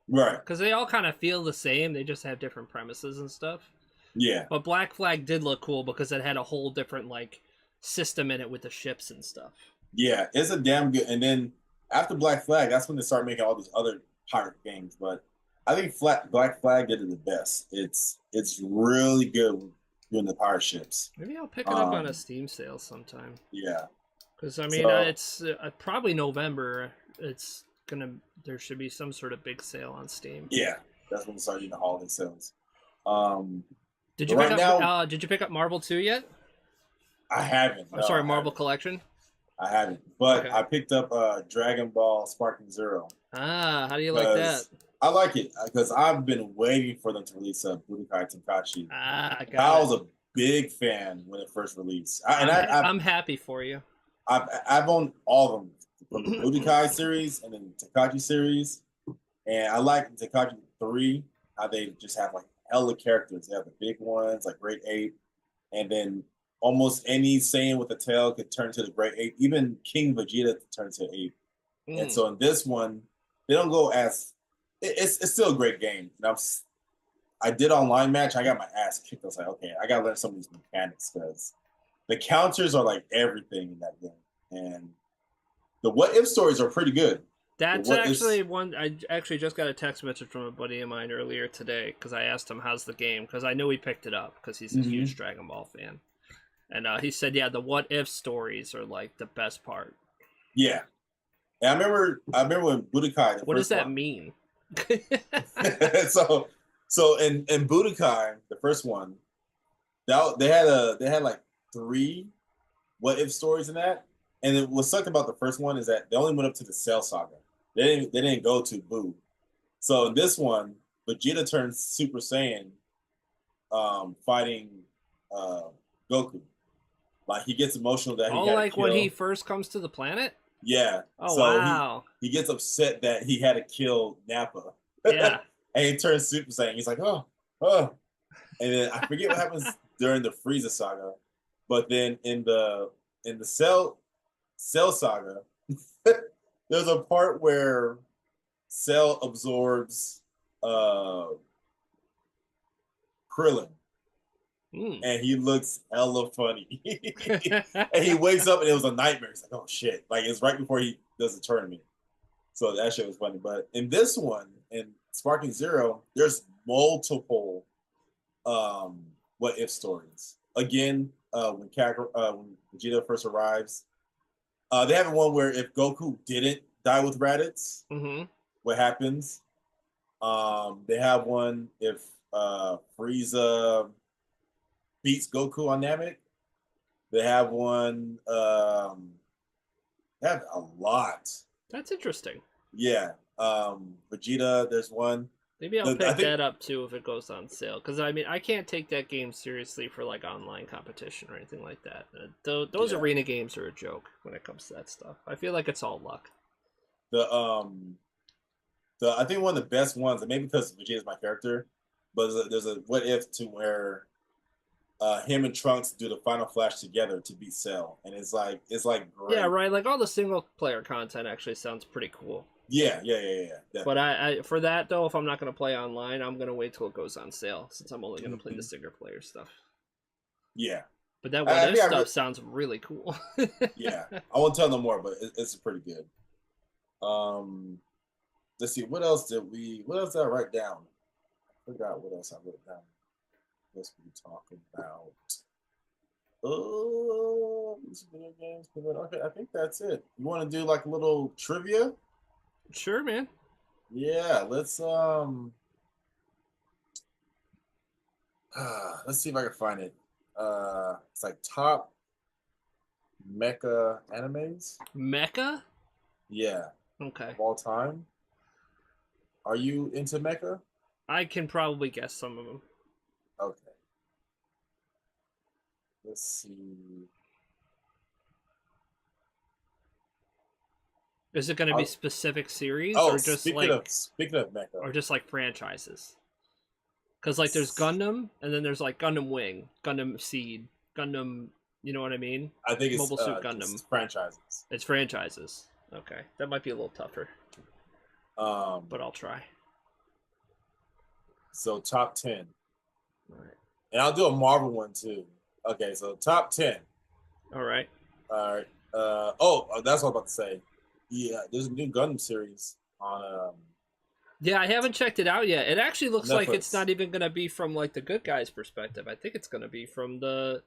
Right. Because they all kind of feel the same, they just have different premises and stuff. Yeah. But Black Flag did look cool because it had a whole different like system in it with the ships and stuff. Yeah, it's a damn good. And then after Black Flag, that's when they start making all these other pirate games. But I think Black Flag did it the best. It's really good doing the pirate ships. Maybe I'll pick it up on a Steam sale sometime. Yeah. Because I mean, it's probably November. There should be some sort of big sale on Steam. Yeah, that's when we start doing the holiday sales. Did you pick up Marvel 2 yet? I haven't. I'm sorry, Marvel Collection? I haven't. But I picked up Dragon Ball Sparking Zero. Ah, how do you like that? I like it because I've been waiting for them to release Budokai Tenkaichi. I was a big fan when it first released. I'm happy for you. I've owned all of them from the Budokai series and then Tenkaichi series. And I like Tenkaichi 3, how they just have like hella characters. They have the big ones, like Great Ape, and then almost any Saiyan with a tail could turn to the Great Ape. Even King Vegeta could turn to Ape. And so in this one, they don't go as... It's still a great game. And I did online match. I got my ass kicked. I was like, okay, I got to learn some of these mechanics because the counters are like everything in that game. And the what if stories are pretty good. That's actually one. I actually just got a text message from a buddy of mine earlier today because I asked him how's the game because I know he picked it up because he's a huge Dragon Ball fan, and he said, "Yeah, the what if stories are like the best part." Yeah, And I remember when Budokai. What does that mean? so in Budokai, the first one, they had like 3 what if stories in that. And what sucked about the first one is that they only went up to the Cell Saga. They didn't go to Buu. So in this one, Vegeta turns Super Saiyan, fighting uh, Goku. Like he gets emotional that he Oh, had to like kill. when he first comes to the planet? Yeah. Oh, so wow. he gets upset that he had to kill Nappa. Yeah. And he turns Super Saiyan. He's like, oh. And then I forget what happens during the Frieza saga, but then in the Cell saga, there's a part where Cell absorbs Krillin, and he looks hella funny. And he wakes up and it was a nightmare. He's like, oh shit! Like it's right before he does the tournament, so that shit was funny. But in this one, in Sparking Zero, there's multiple what if stories. Again, when Vegeta first arrives, they have one where if Goku didn't die with Raditz, what happens? They have one if Frieza beats Goku on Namek. They have one. They have a lot. That's interesting. Yeah. Vegeta. There's one. Maybe I'll pick that up too if it goes on sale. Because I mean, I can't take that game seriously for like online competition or anything like that. Those arena games are a joke when it comes to that stuff. I feel like it's all luck. I think one of the best ones, and maybe because Vegeta is my character, but there's a what if to where him and Trunks do the final flash together to beat Cell, and it's like great. Yeah, right. Like all the single player content actually sounds pretty cool. Yeah. But I for that though, if I'm not gonna play online, I'm gonna wait till it goes on sale since I'm only gonna play the single player stuff. Yeah. But that what if stuff sounds really cool. Yeah, I won't tell no more, but it's pretty good. Let's see, what else did I write down? I forgot what else I wrote down. What else we talk about? Oh, these video games. Okay, I think that's it. You want to do like a little trivia? Sure, man. Yeah, let's see if I can find it. It's like top mecha animes. Mecha? Yeah. Okay. Of all time. Are you into mecha? I can probably guess some of them. Okay. Let's see. Is it going to be specific series or just speaking of mecha, or just like franchises? Because like there's Gundam, and then there's like Gundam Wing, Gundam Seed, Gundam. You know what I mean? I think it's Mobile Suit Gundam. It's franchises. It's franchises. Okay, that might be a little tougher. But I'll try. So top 10. All right. And I'll do a Marvel one too. Okay, so top 10. All right. That's what I was about to say. Yeah, there's a new Gundam series on. Yeah, I haven't checked it out yet. It actually looks Netflix. like it's not even going to be from like the good guys' perspective. I think it's going to be from the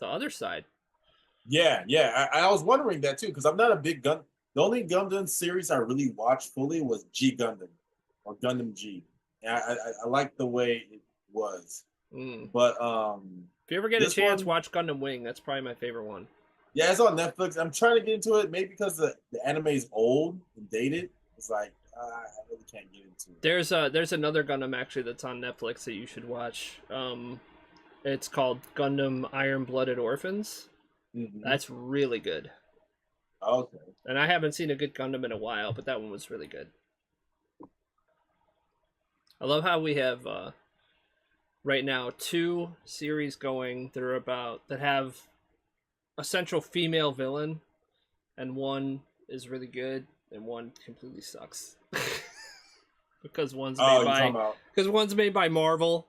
other side. Yeah. I was wondering that too because I'm not a big Gundam. The only Gundam series I really watched fully was G Gundam or Gundam G. And I like the way it was. But if you ever get a chance, watch Gundam Wing. That's probably my favorite one. Yeah, it's on Netflix. I'm trying to get into it, maybe because the anime is old and dated. It's like I really can't get into it. There's another Gundam actually that's on Netflix that you should watch. It's called Gundam Iron Blooded Orphans. That's really good. Okay. And I haven't seen a good Gundam in a while, but that one was really good. I love how we have right now 2 series going that have a central female villain, and one is really good and one completely sucks. because one's made by Marvel.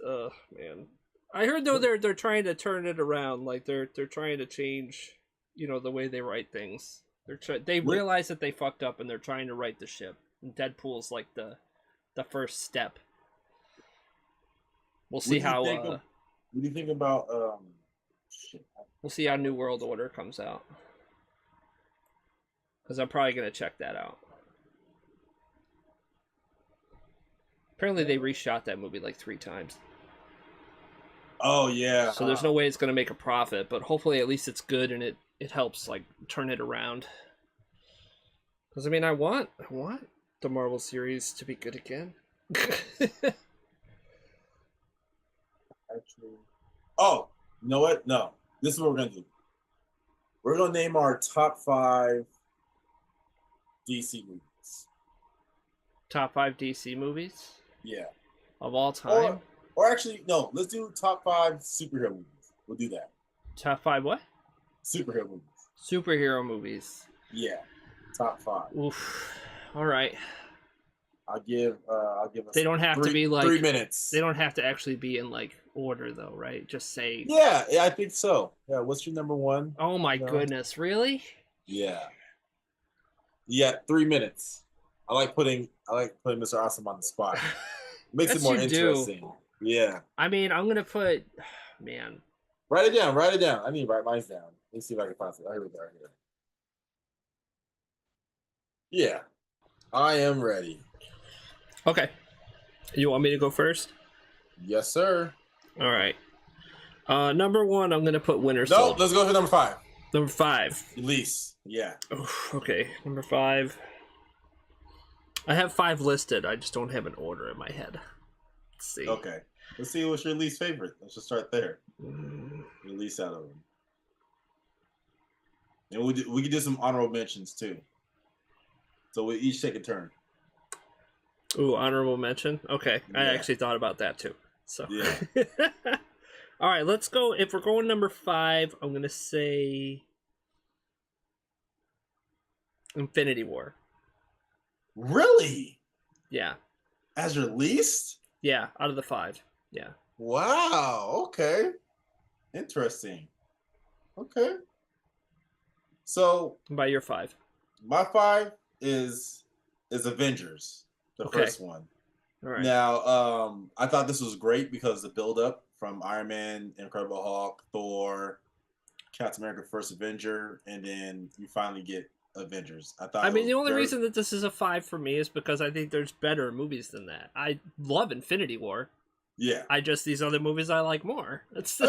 Oh man. I heard though they're trying to turn it around, like they're trying to change, the way they write things. They realize that they fucked up and they're trying to right the ship. And Deadpool's like the first step. We'll see how what do you think about We'll see how New World Order comes out. Because I'm probably going to check that out. Apparently they reshot that movie like 3 times. Oh, yeah. So there's no way it's going to make a profit, but hopefully at least it's good and it helps like turn it around. Because I mean, I want the Marvel series to be good again. Actually, oh, you know what? No, this is what we're gonna do. We're gonna name our top 5 DC movies. Top 5 DC movies? Yeah. Of all time? Or actually, no. Let's do top 5 superhero movies. We'll do that. Top 5 what? Superhero movies. Superhero movies. Yeah. Top 5. Oof. All right. I'll give us. They don't have to be like 3 minutes. They don't have to actually be in like order though, right? Just say. Yeah, I think so. Yeah. What's your number 1? Oh my goodness, really? Yeah. Yeah, 3 minutes. I like putting Mr. Awesome on the spot. Makes it more interesting. Yeah. I mean, I'm gonna put, man. Write it down. I need to write mine down. Let's see if I can find it. Here we go. Right here. Yeah. I am ready. Okay. You want me to go first? Yes, sir. All right. Number 1, I'm gonna put Winter Soldier. Soldier. Let's go for number 5. Number 5. Release. Yeah. Oof, okay. Number 5. I have 5 listed. I just don't have an order in my head. Let's see. Okay. Let's see what's your least favorite. Let's just start there. Your least out of them. And we can do some honorable mentions too. So we each take a turn. Ooh, honorable mention? Okay. Yeah. I actually thought about that too. So yeah. All right, let's go. If we're going number 5, I'm going to say Infinity War. Really? Yeah. As your least? Yeah, out of the 5. Yeah. Wow. Okay. Interesting. Okay. So by your 5? My 5 is Avengers, the first one. All right. Now, I thought this was great because the build up from Iron Man, Incredible Hulk, Thor, Captain America: First Avenger, and then you finally get Avengers. I mean, the only reason that this is a 5 for me is because I think there's better movies than that. I love Infinity War. Yeah. These other movies I like more. That's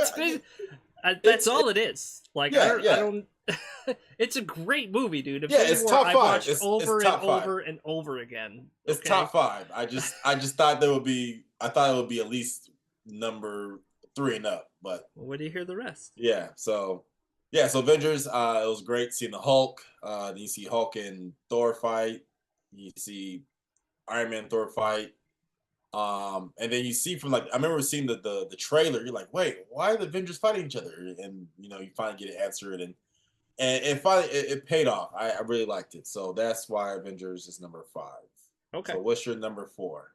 all it is. Like I don't. It's a great movie, dude. Infinity it's War, top 5. I watched over and over and over again. It's top 5. I just thought there would be. I thought it would be at least number 3 and up. But where do you hear the rest? Yeah. So Avengers. It was great seeing the Hulk. Then you see Hulk and Thor fight. You see Iron Man Thor fight. And then you see from I remember seeing the trailer. You're like, wait, why are the Avengers fighting each other? And you finally get it answered, and finally it paid off. I really liked it, so that's why Avengers is number 5. Okay. So what's your number 4?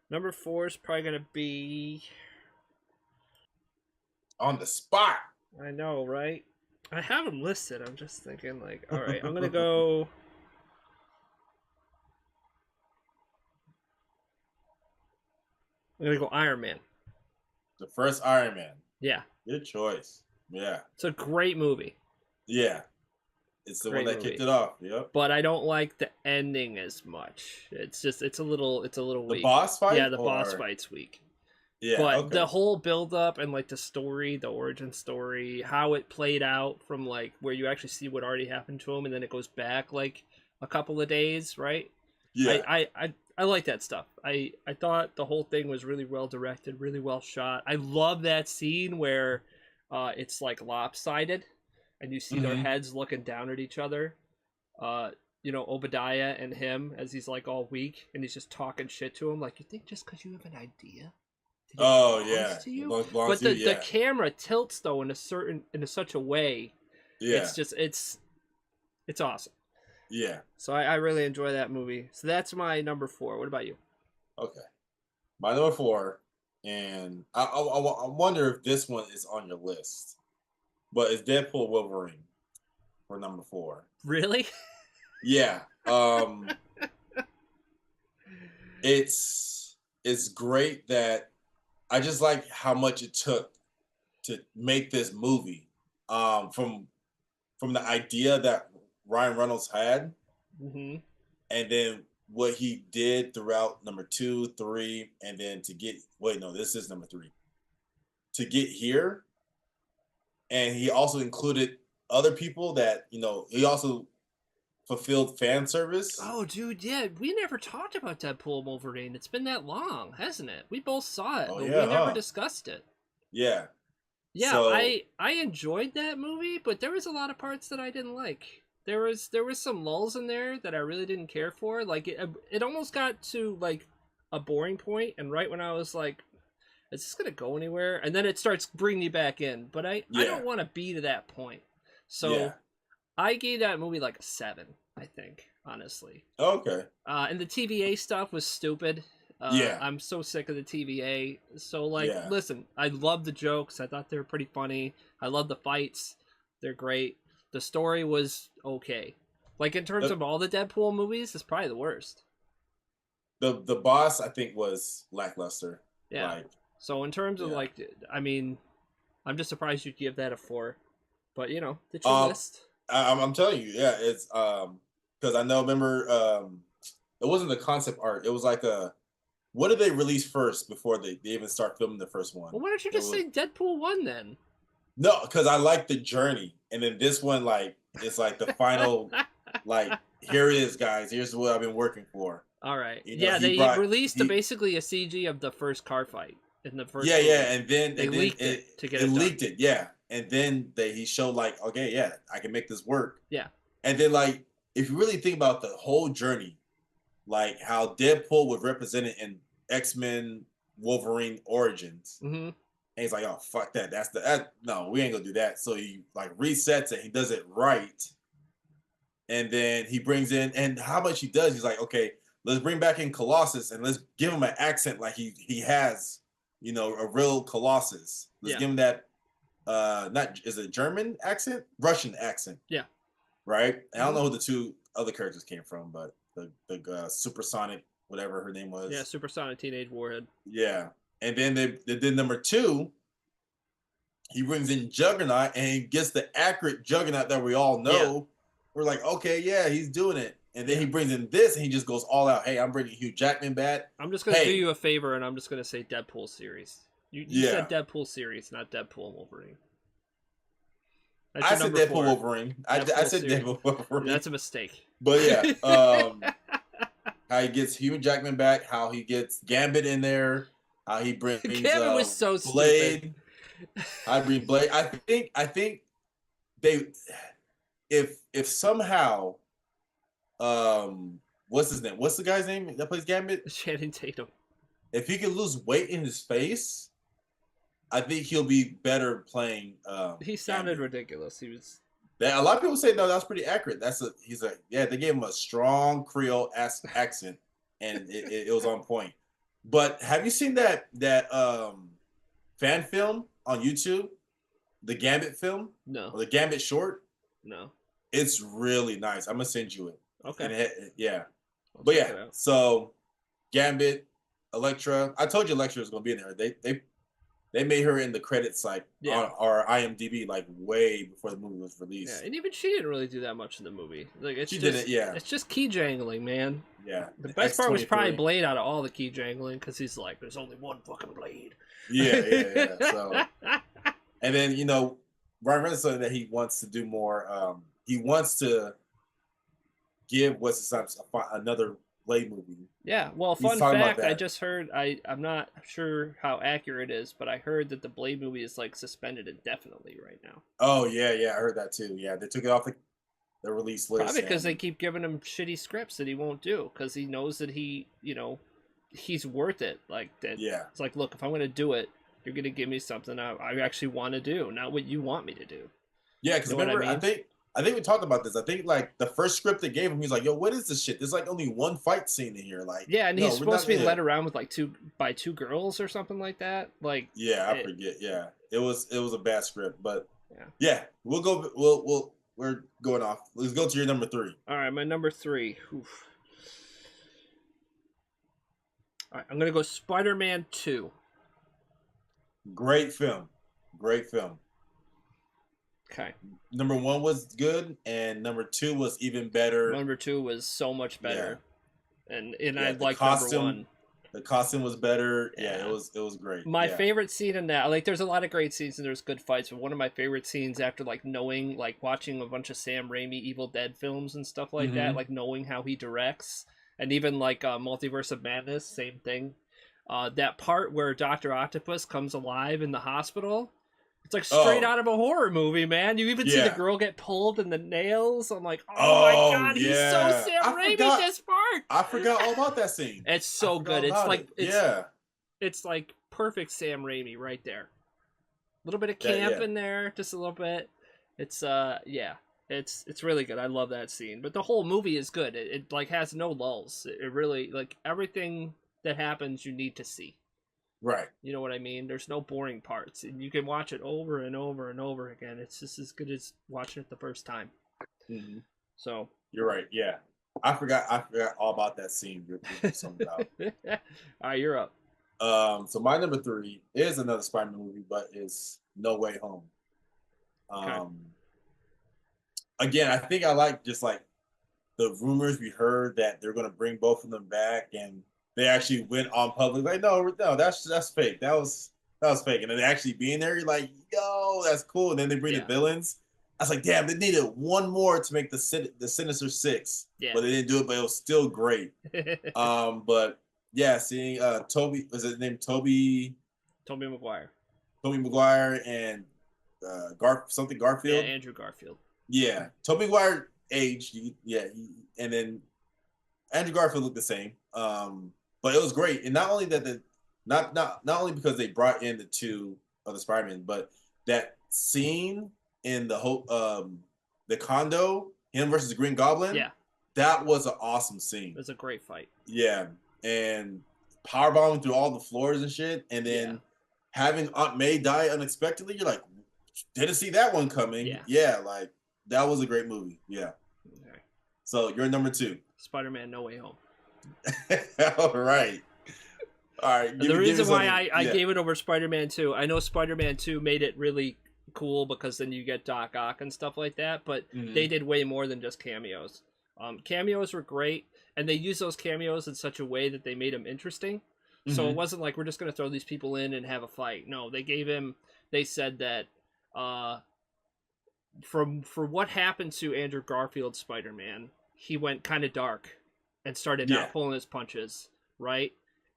Number 4 is probably gonna be on the spot. I know, right? I have them listed. I'm just thinking, all right, I'm gonna go. I'm gonna go Iron Man. The first Iron Man. Yeah. Good choice. Yeah. It's a great movie. Yeah. It's the one that kicked it off. Yep. But I don't like the ending as much. It's a little weak. The boss fight? Yeah, the boss fight's weak. Yeah. But the whole build up and the story, the origin story, how it played out from where you actually see what already happened to him and then it goes back a couple of days, right? Yeah. I like that stuff. I thought the whole thing was really well directed, really well shot. I love that scene where it's lopsided and you see their heads looking down at each other. Obadiah and him as he's all weak and he's just talking shit to him. You think just because you have an idea? Oh yeah. But the camera tilts though in such a way. Yeah. It's just it's awesome. Yeah. So I really enjoy that movie. So that's my number 4. What about you? Okay. My number 4, and I wonder if this one is on your list, but it's Deadpool Wolverine for number 4. Really? Yeah. It's great that I just like how much it took to make this movie. from the idea that Ryan Reynolds had, Mm-hmm. and then what he did throughout number 2, 3, and then to get wait, no, this is number 3. To get here, and he also included other people that, he also fulfilled fan service. Oh, dude, yeah, we never talked about Deadpool and Wolverine. It's been that long, hasn't it? We both saw it, Oh but yeah, we never huh? discussed it. Yeah. Yeah, So I enjoyed that movie, but there was a lot of parts that I didn't like. There was some lulls in there that I really didn't care for. Like it almost got to like a boring point, and right when I was like, "Is this gonna go anywhere?" And then it starts bringing me back in. But I yeah, don't want to be to that point. yeah. So I gave that movie like a 7. I think honestly. Okay. And the TVA stuff was stupid. Yeah, I'm so sick of the TVA. So, like, yeah. listen, I love the jokes. I thought they were pretty funny. I love the fights. They're great. The story was okay. Like, in terms The of all the Deadpool movies, it's probably the worst. the boss I think was lackluster. Yeah. Like, So, in terms of, yeah. like, I mean, I'm just surprised you'd give that a 4. But, it's your Um, list. I'm telling you, yeah, it's because I know. Remember, it wasn't the concept art. It was like what did they release first before they even start filming the first one? Well, why don't you It just was say Deadpool 1 then? no, because I like the journey, and then this one like it's like the final, like here it is, guys. Here's what I've been working for. All right. You know, Yeah, he they brought released he basically a CG of the first car fight in the first yeah, movie. yeah, and then They leaked it to get it it done. leaked it, yeah, and then he showed like, okay, yeah, I can make this work, Yeah. and then like if you really think about the whole journey, like how Deadpool would represent it in X-Men Wolverine Origins, Mm-hmm. and he's like, oh fuck that, no, we ain't gonna do that. So he like resets it, he does it right, and then he brings in, and how much he does, he's like, okay, let's bring back in Colossus and let's give him an accent like he has, a real Colossus. Let's Yeah. give him that not is it German accent? Russian accent. Yeah. Right? I don't Mm-hmm. know who the two other characters came from, but the supersonic, whatever her name Yeah, was. Supersonic Teenage Warhead. Yeah. And then they did number 2, he brings in Juggernaut and he gets the accurate Juggernaut that we all know. Yeah. We're like, okay, yeah, he's doing it. And then Yeah. he brings in this and he just goes all out. Hey, I'm bringing Hugh Jackman back. I'm just gonna do you a favor and I'm just gonna say Deadpool series. You said Deadpool series, not Deadpool and Wolverine. That's I your said number Deadpool 4. Wolverine. I said series. Deadpool Wolverine. That's a mistake. But yeah, how he gets Hugh Jackman back, how he gets Gambit in there, how he brings Gambit was so Blade. stupid. I bring Blade. I think they if somehow what's his name? What's the guy's name that plays Gambit? Channing Tatum. If he could lose weight in his face, I think he'll be better playing. He sounded Gambit. ridiculous. He was. A lot of people say no, that's pretty accurate. He's like, yeah, they gave him a strong Creole accent, and it was on point. But have you seen that fan film on YouTube, the Gambit film? No. Or the Gambit short? No. It's really nice. I'm gonna send you it. Okay. And yeah, I'll but check yeah. it out. So Gambit, Elektra. I told you Elektra was gonna be in there. They made her in the credits like on our IMDb like way before the movie was released. Yeah, and even she didn't really do that much in the movie. Like she didn't. Yeah, it's just key jangling, man. Yeah. The best part was probably Blade out of all the key jangling because he's like, "There's only one fucking Blade." Yeah. So, and then Ryan Reynolds said that he wants to do more. He wants to give another Blade movie. Yeah, well, fun fact, I just heard, I'm not sure how accurate it is, but I heard that the Blade movie is like suspended indefinitely right now. Oh yeah, I heard that too. Yeah, they took it off the release list. Probably because they keep giving him shitty scripts that he won't do because he knows that he's worth it. Like that. Yeah. It's like, look, if I'm gonna do it, you're gonna give me something I actually want to do, not what you want me to do. Yeah, because remember, I think we talked about this. I think like the first script they gave him, he's like, "Yo, what is this shit? There's like only one fight scene in here." Like, yeah, and he's supposed to be led around with like two girls or something like that. Like, yeah, I forget. Yeah, it was a bad script, but yeah, we'll go. We're going off. Let's go to your number 3. All right, my number 3. Oof. All right, I'm gonna go Spider-Man 2. Great film. Okay. Number 1 was good, and number 2 was even better. Number 2 was so much better, and I the liked costume, number 1. The costume was better. Yeah. It was great. My favorite scene in that, like, there's a lot of great scenes and there's good fights, but one of my favorite scenes after, like, knowing, like, watching a bunch of Sam Raimi Evil Dead films and stuff like that, like, knowing how he directs, and even, like, Multiverse of Madness, same thing. That part where Dr. Octopus comes alive in the hospital, it's like straight out of a horror movie, man. You even see the girl get pulled in the nails. I'm like, oh my god, he's so Sam Raimi this part. I forgot all about that scene. It's so good. It's like it's like perfect Sam Raimi right there. A little bit of camp in there, just a little bit. It's it's really good. I love that scene. But the whole movie is good. It like has no lulls. It really, like, everything that happens you need to see. Right. You know what I mean? There's no boring parts, and you can watch it over and over and over again. It's just as good as watching it the first time. Mm-hmm. So you're right. Yeah, I forgot all about that scene. All right, you're up. So my number 3 is another Spider-Man movie, but it's No Way Home. Okay. Again, I think I like just like the rumors we heard that they're going to bring both of them back, and they actually went on public like, no, that's fake. That was fake. And then actually being there, you're like, yo, that's cool. And then they bring the villains. I was like, damn, they needed one more to make the Sinister Six. Yeah. But they didn't do it, but it was still great. But yeah, seeing Toby, was his name Toby Maguire. Toby Maguire and Garfield. Yeah, Andrew Garfield. Yeah. Toby Maguire aged, and then Andrew Garfield looked the same. But it was great, and not only that, not only because they brought in the 2 other Spider-Man, but that scene in the condo, him versus the Green Goblin. Yeah, that was an awesome scene. It was a great fight. Yeah, and powerbombing through all the floors and shit, and then having Aunt May die unexpectedly. You're like, didn't see that one coming. Yeah, like that was a great movie. Yeah. Okay. So you're number 2. Spider-Man: No Way Home. All right. The reason why I gave it over Spider-Man 2, I know Spider-Man 2 made it really cool because then you get Doc Ock and stuff like that, but they did way more than just cameos. Cameos were great, and they used those cameos in such a way that they made them interesting. So it wasn't like we're just going to throw these people in and have a fight. No, they said that for what happened to Andrew Garfield's Spider-Man, he went kind of dark and started not pulling his punches, right?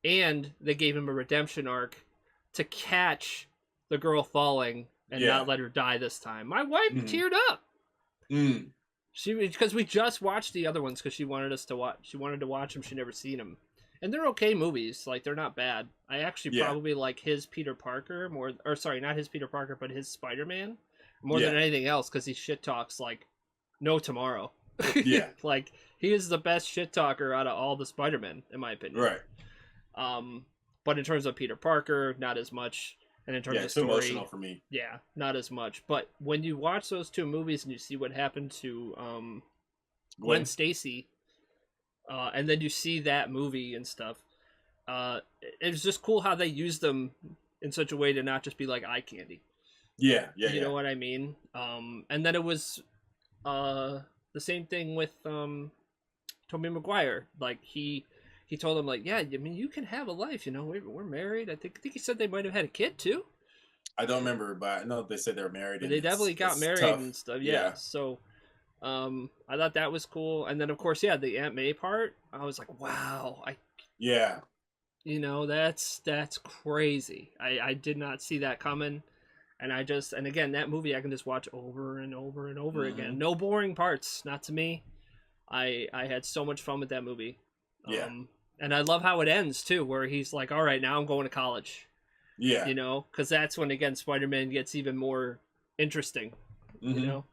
And they gave him a redemption arc to catch the girl falling and not let her die this time. My wife teared up. Because we just watched the other ones because she wanted us to watch. She wanted to watch them. She never seen them, and they're okay movies. Like, they're not bad. I actually probably like his Peter Parker more, or sorry, not his Peter Parker, but his Spider-Man more than anything else because he shit talks like no tomorrow. Yeah, like he is the best shit talker out of all the Spider-Men, in my opinion. Right. But in terms of Peter Parker, not as much. And in terms of story, emotional for me. Yeah, not as much. But when you watch those 2 movies and you see what happened to Gwen Stacy, and then you see that movie and stuff, it was just cool how they used them in such a way to not just be like eye candy. Yeah. You know what I mean? And then it was the same thing with Tobey Maguire. Like, he told him, like, yeah, I mean, you can have a life, you know, we're married. I think he said they might have had a kid too. I don't remember, but I know they said they were married. But they definitely got married tough. And stuff. Yeah. So I thought that was cool. And then, of course, the Aunt May part, I was like, wow. You know, that's crazy. I did not see that coming. And and again, that movie I can just watch over and over and over again. No boring parts, not to me. I had so much fun with that movie. And I love how it ends too, where he's like, all right, now I'm going to college. Yeah. You know, because that's when, again, Spider-Man gets even more interesting, you know?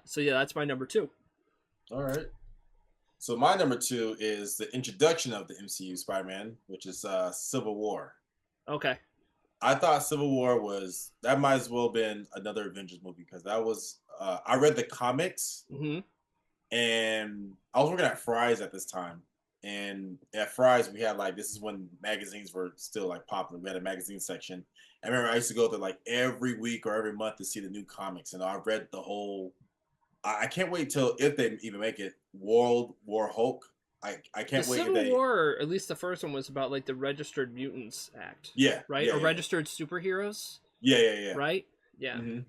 So yeah, that's my number 2. All right. So my number 2 is the introduction of the MCU Spider-Man, which is Civil War. Okay. I thought Civil War that might as well have been another Avengers movie, because that was, I read the comics, and I was working at Fry's at this time. and at Fry's we had like, this is when magazines were still like popular. We had a magazine section. I remember I used to go there like every week or every month to see the new comics, and I read the whole. I can't wait till, if they even make it, World War Hulk. I can't the wait if Civil they. War, or at least the first one, was about like the Registered Mutants Act. Yeah, Right? yeah, Or yeah, registered superheroes. yeah. Right? Yeah. Mm-hmm.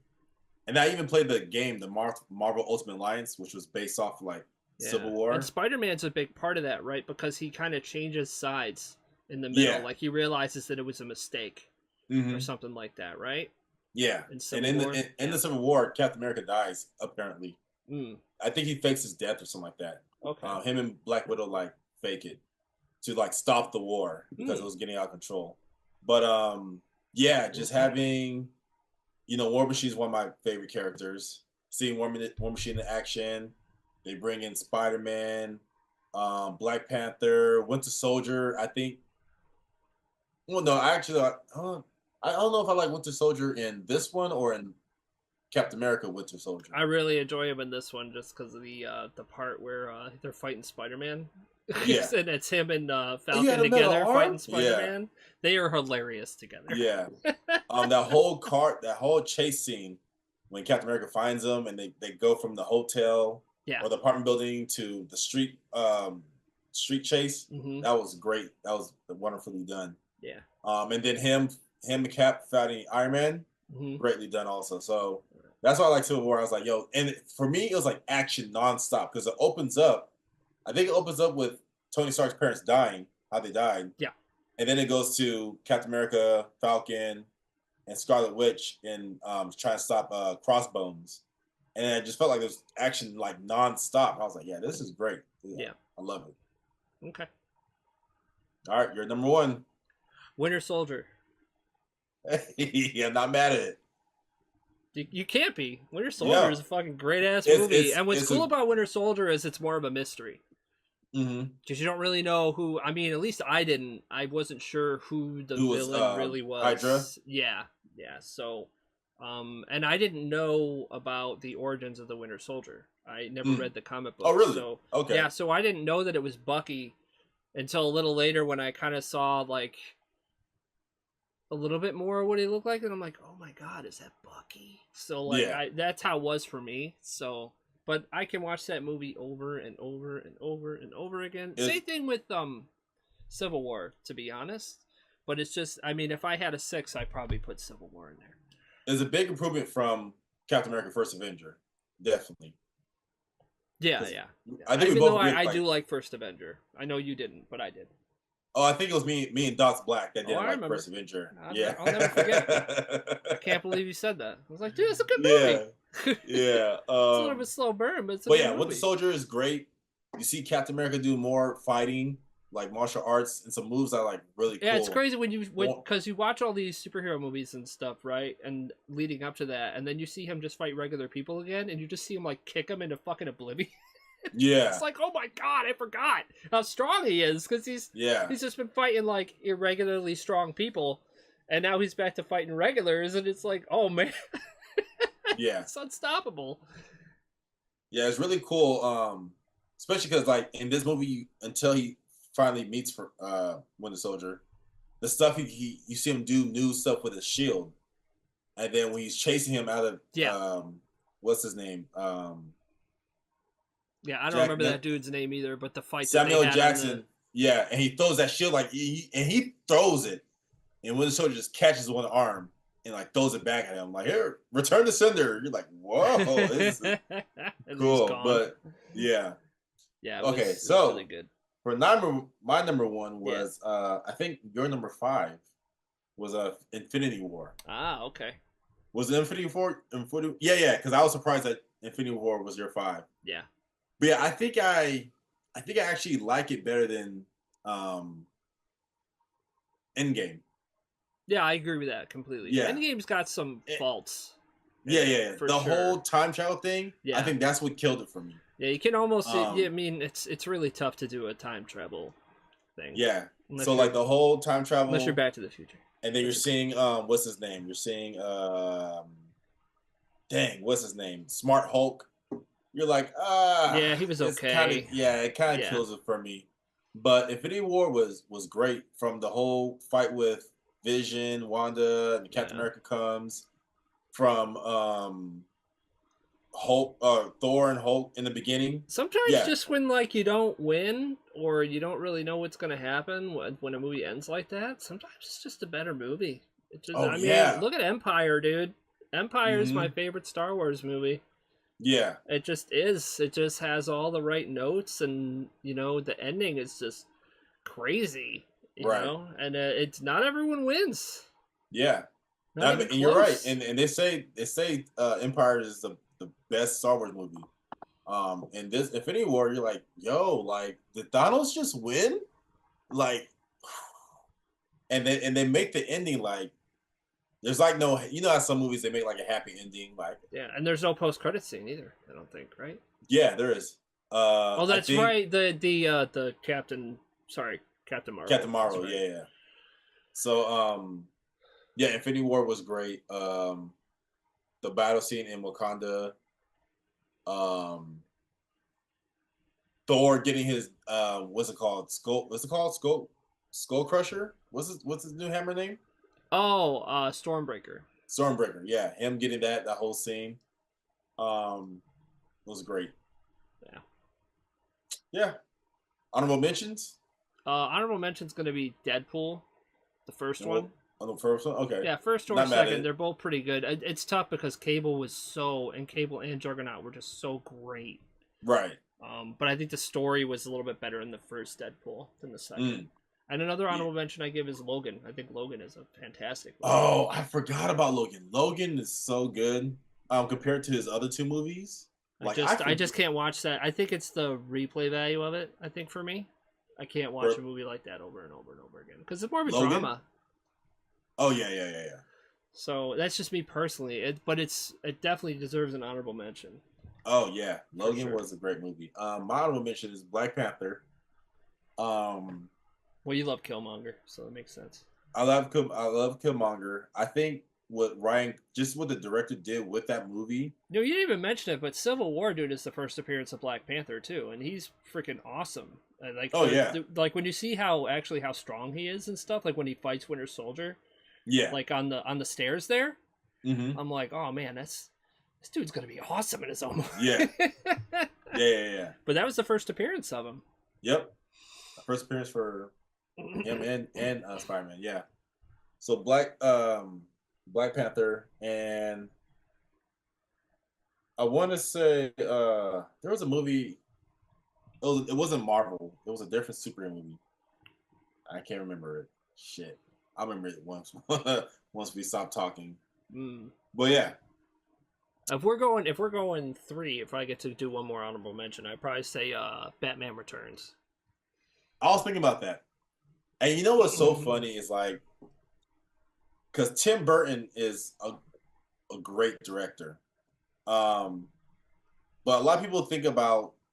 And I even played the game, the Marvel Ultimate Alliance, which was based off like Yeah. Civil War. And Spider-Man's a big part of that, right? Because he kind of changes sides in the middle. Yeah. Like he realizes that it was a mistake Mm-hmm. or something like that, right? Yeah. In Civil And War. in the Civil War, Captain America dies apparently. Mm. I think he fakes his death or something like that. Okay. Him and Black Widow like fake it to like stop the war because it was getting out of control. But yeah, just having, War Machine's one of my favorite characters. Seeing War Machine in action, they bring in Spider-Man, Black Panther, Winter Soldier. I think. Well, no, I don't know if I like Winter Soldier in this one or in Captain America Winter Soldier. I really enjoy him in this one just because of the part where they're fighting Spider-Man. Yeah. And it's him and Falcon together fighting Spider-Man. Yeah. They are hilarious together. Yeah. That whole chase scene when Captain America finds them and they go from the hotel or the apartment building to the street chase. Mm-hmm. That was great. That was wonderfully done. Yeah. And then him and Cap fighting Iron Man, greatly done also. So that's why I like Civil War. I was like, yo, and for me it was like action nonstop because it opens up. I think it opens up with Tony Stark's parents dying, how they died. Yeah. And then it goes to Captain America, Falcon, and Scarlet Witch and trying to stop Crossbones. And I just felt like there's action like nonstop. I was like, yeah, this is great. Yeah. I love it. Okay. All right, you're number one. Winter Soldier. Yeah, I'm not mad at it. You can't be. Winter Soldier is a fucking great ass movie. And what's cool about Winter Soldier is it's more of a mystery. Because you don't really know who. I mean, at least I didn't. I wasn't sure who the villain really was. Hydra? Yeah. So, and I didn't know about the origins of the Winter Soldier. I never read the comic book. Oh, really? So, okay. Yeah, so I didn't know that it was Bucky until a little later when I kind of saw like a little bit more of what he looked like, and I'm like, oh my god, is that Bucky? So like, that's how it was for me. So. But I can watch that movie over and over and over and over again. Same thing with Civil War, to be honest. But it's just, I mean, if I had a 6, I'd probably put Civil War in there. It's a big improvement from Captain America: First Avenger, definitely. Yeah. I think I do like First Avenger. I know you didn't, but I did. Oh, I think it was me and Dots Black that didn't like First Avenger. I'll never forget. I can't believe you said that. I was like, dude, it's a good movie. Yeah. It's a little bit slow burn, but it's a good movie. Winter Soldier is great. You see Captain America do more fighting, like martial arts, and some moves that are like really cool. Yeah, it's crazy because you watch all these superhero movies and stuff, right? And leading up to that, and then you see him just fight regular people again, and you just see him like kick them into fucking oblivion. Yeah. It's like, oh my god, I forgot how strong he is because he's just been fighting like irregularly strong people, and now he's back to fighting regulars, and it's like, oh man. Yeah, it's unstoppable. Yeah, it's really cool, especially because like in this movie, until he finally meets for Winter Soldier, the stuff you see him do new stuff with his shield, and then when he's chasing him out of what's his name? I don't remember that dude's name either, but the fight Samuel Jackson. Yeah, and he throws that shield like he throws it, and Winter Soldier just catches one arm and like throws it back at him, like, here, return to sender. You're like, whoa, this is cool. But yeah. Okay, so really good. For my number one was I think your number 5 was Infinity War. Ah, okay. Was it Infinity War? Yeah, because I was surprised that Infinity War was your 5. Yeah. But yeah, I think I actually like it better than Endgame. Yeah, I agree with that completely. Yeah. Endgame's got some faults. Yeah. The whole time travel thing, I think that's what killed it for me. Yeah, you can almost I mean, it's really tough to do a time travel thing. Yeah. So like the whole time travel, unless you're Back to the Future. And then you're seeing what's his name? You're seeing what's his name? Smart Hulk. You're like, yeah, he was okay. It kind of kills it for me. But Infinity War was great from the whole fight with Vision, Wanda, and Captain America comes from Hulk, Thor and Hulk in the beginning. Sometimes just when like you don't win or you don't really know what's gonna happen when a movie ends like that, sometimes it's just a better movie. It just, I mean, look at Empire, dude. Empire is my favorite Star Wars movie. Yeah, it just is. It just has all the right notes, and the ending is just crazy. You know, and it's not everyone wins. Yeah, and you're right. And they say Empire is the best Star Wars movie. In this Infinity War, you're like, yo, like, did Thanos just win? Like, and they make the ending like there's like no, how some movies they make like a happy ending, like and there's no post credit scene either. I don't think, right? Yeah, there is. Oh, that's right. The Captain Marvel. Captain Marvel, right. Yeah. So yeah, Infinity War was great. The battle scene in Wakanda. Thor getting his what's it called? Skull Crusher? What's his new hammer name? Oh, Stormbreaker. Stormbreaker, yeah. Him getting that whole scene. Was great. Yeah. Yeah. Honorable mentions? Honorable mention's gonna be Deadpool, the first one. Oh, the first one? Okay. Yeah, first or second. They're both pretty good. It's tough because Cable and Juggernaut were just so great. Right. But I think the story was a little bit better in the first Deadpool than the second. And another honorable mention I give is Logan. I think Logan is a fantastic movie. Oh, I forgot about Logan. Logan is so good compared to his other two movies. I just can't watch that. I think it's the replay value of it, I think, for me. I can't watch a movie like that over and over and over again. Because it's more of a drama. Oh, yeah. So that's just me personally. But it definitely deserves an honorable mention. Oh, yeah. Logan was a great movie. My honorable mention is Black Panther. Well, you love Killmonger, so it makes sense. I love Killmonger. I think what the director did with that movie. No, you didn't even mention it, but Civil War, dude, is the first appearance of Black Panther too, and he's freaking awesome. And like when you see how strong he is and stuff, like when he fights Winter Soldier, like on the stairs there, I'm like, oh man, this dude's gonna be awesome in his own movie. Yeah. But that was the first appearance of him. Yep, first appearance for him and Spider-Man. Yeah. So Black Panther, and I want to say there was a movie. It wasn't Marvel. It was a different superhero movie. I can't remember it. Shit, I remember it once we stopped talking. But yeah, if we're going 3, if I get to do one more honorable mention, I'd probably say Batman Returns. I was thinking about that, and you know what's so funny is like, because Tim Burton is a great director, but a lot of people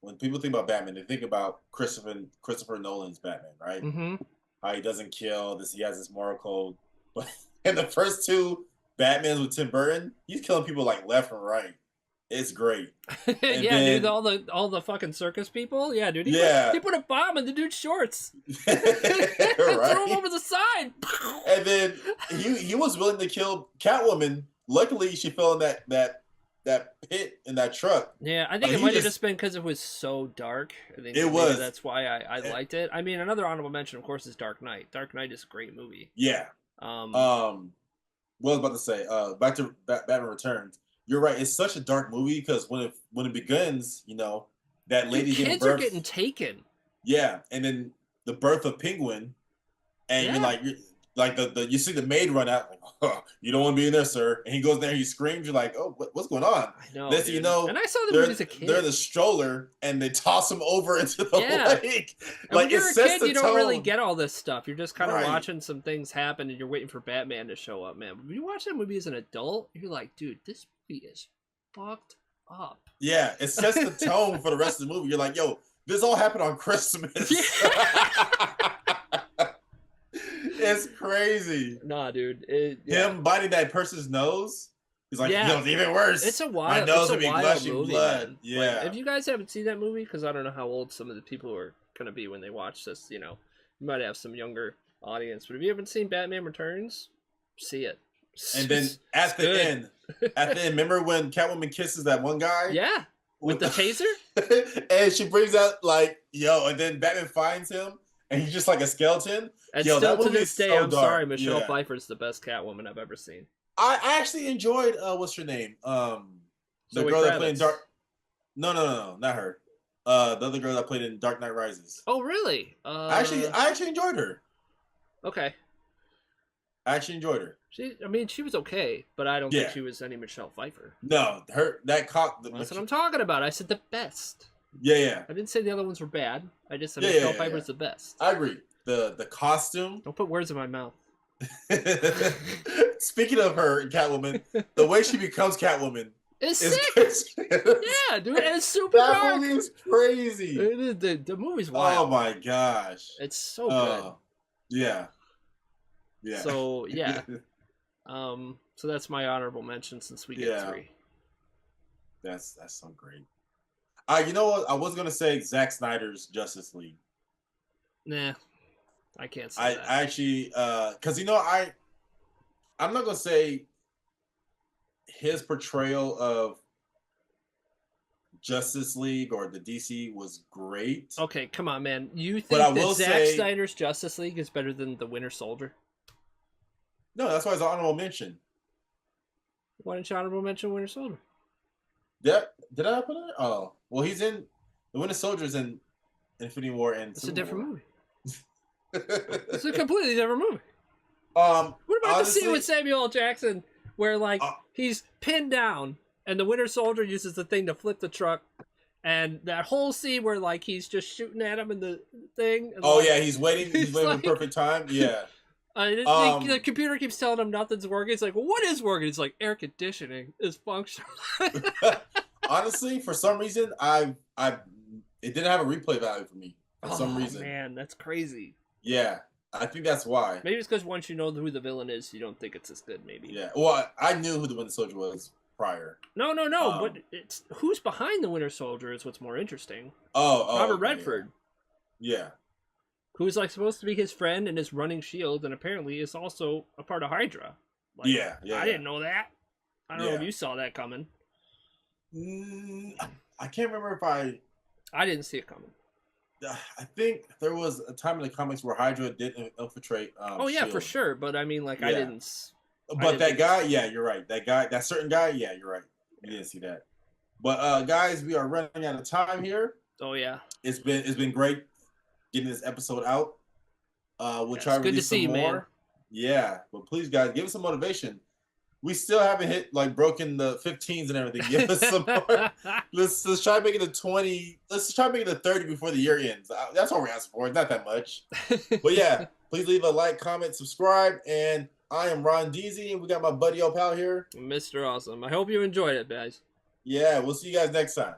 when people think about Batman, they think about Christopher Nolan's Batman, right? How he doesn't kill, he has this moral code, but in the first 2 Batmans with Tim Burton, he's killing people like left and right. It's great. Dude, all the fucking circus people. Yeah, dude. He put a bomb in the dude's shorts. Threw him over the side. And then he was willing to kill Catwoman. Luckily, she fell in that pit in that truck. Yeah, I think it might have just been because it was so dark. I think it was. That's why I liked it. I mean, another honorable mention, of course, is Dark Knight. Dark Knight is a great movie. Yeah. What I was about to say, back to Batman Returns. You're right. It's such a dark movie because when it begins, that lady kids are getting taken. Yeah, and then the birth of Penguin, and you're like you see the maid run out, like, oh, you don't want to be in there, sir. And he goes there, he screams. You're like, oh, what's going on? I know. Next thing you know, and I saw the movie as a kid. They're in the stroller and they toss him over into the lake. And like, when you're a kid, you don't really get all this stuff. You're just kind of watching some things happen, and you're waiting for Batman to show up. Man, when you watch that movie as an adult, you're like, dude, this movie is fucked up. Yeah, it sets the tone for the rest of the movie. You're like, yo, this all happened on Christmas. It's crazy. Nah, dude. Him biting that person's nose. He's like, it's even worse. It's a wild, my nose would be gushing movie, blood. Man. Yeah. Like, if you guys haven't seen that movie, because I don't know how old some of the people who are going to be when they watch this. You might have some younger audience, but if you haven't seen Batman Returns, see it. And then at the end, remember when Catwoman kisses that one guy? Yeah, with the taser? And she brings out like, and then Batman finds him, and he's just like a skeleton. And still to this day, I'm sorry, Michelle Pfeiffer's the best Catwoman I've ever seen. I actually enjoyed what's her name? The girl that played in Dark. No, not her. The other girl that played in Dark Knight Rises. Oh, really? I actually enjoyed her. Okay. I actually enjoyed her. She was okay, but I don't think she was any Michelle Pfeiffer. No, That's what I'm talking about. I said the best. Yeah. I didn't say the other ones were bad. I just said Michelle Pfeiffer's the best. I agree. The costume. Don't put words in my mouth. Speaking of her, Catwoman, the way she becomes Catwoman is sick. Yeah, dude, it's super dark. That movie is crazy. The movie's wild. Oh my gosh, it's so good. Yeah. So yeah, so that's my honorable mention since we get 3. That's so great. You know what? I was gonna say Zack Snyder's Justice League. Nah, I can't say that. I actually, because I'm not gonna say his portrayal of Justice League or the DC was great. Okay, come on, man. You think that Zack Snyder's Justice League is better than the Winter Soldier? No, that's why it's an honorable mention. Why didn't you honorable mention Winter Soldier? Did I put it? Oh, well, he's in the Winter Soldier's in Infinity War and it's a different movie. It's a completely different movie. What about the scene with Samuel L. Jackson where like he's pinned down and the Winter Soldier uses the thing to flip the truck, and that whole scene where like he's just shooting at him in the thing? And, he's waiting. He's waiting for the perfect time. Yeah. The computer keeps telling him nothing's working. It's like, well, what is working? It's like air conditioning is functional. Honestly, for some reason, it didn't have a replay value for me. For some reason, man, that's crazy. Yeah, I think that's why. Maybe it's because once you know who the villain is, you don't think it's as good. Maybe. Yeah. Well, I knew who the Winter Soldier was prior. No. But it's who's behind the Winter Soldier is what's more interesting. Robert Redford. Yeah. Who's like supposed to be his friend and his running shield, and apparently is also a part of Hydra. Like, yeah. I didn't know that. I don't know if you saw that coming. I can't remember if I didn't see it coming. I think there was a time in the comics where Hydra did infiltrate. Shield. For sure. But I mean, like, I didn't. But that guy, you're right. That certain guy, you're right. You didn't see that. But guys, we are running out of time here. Oh yeah. It's been great getting this episode out. We'll try to release some more. Man. Yeah, but please, guys, give us some motivation. We still haven't broken the 15s and everything. Give us some more. Let's try making the 20. Let's try making the 30 before the year ends. That's all we're asking for. It's not that much. But yeah, please leave a like, comment, subscribe. And I am Ron Deasy, and we got my buddy Opal here. Mr. Awesome. I hope you enjoyed it, guys. Yeah, we'll see you guys next time.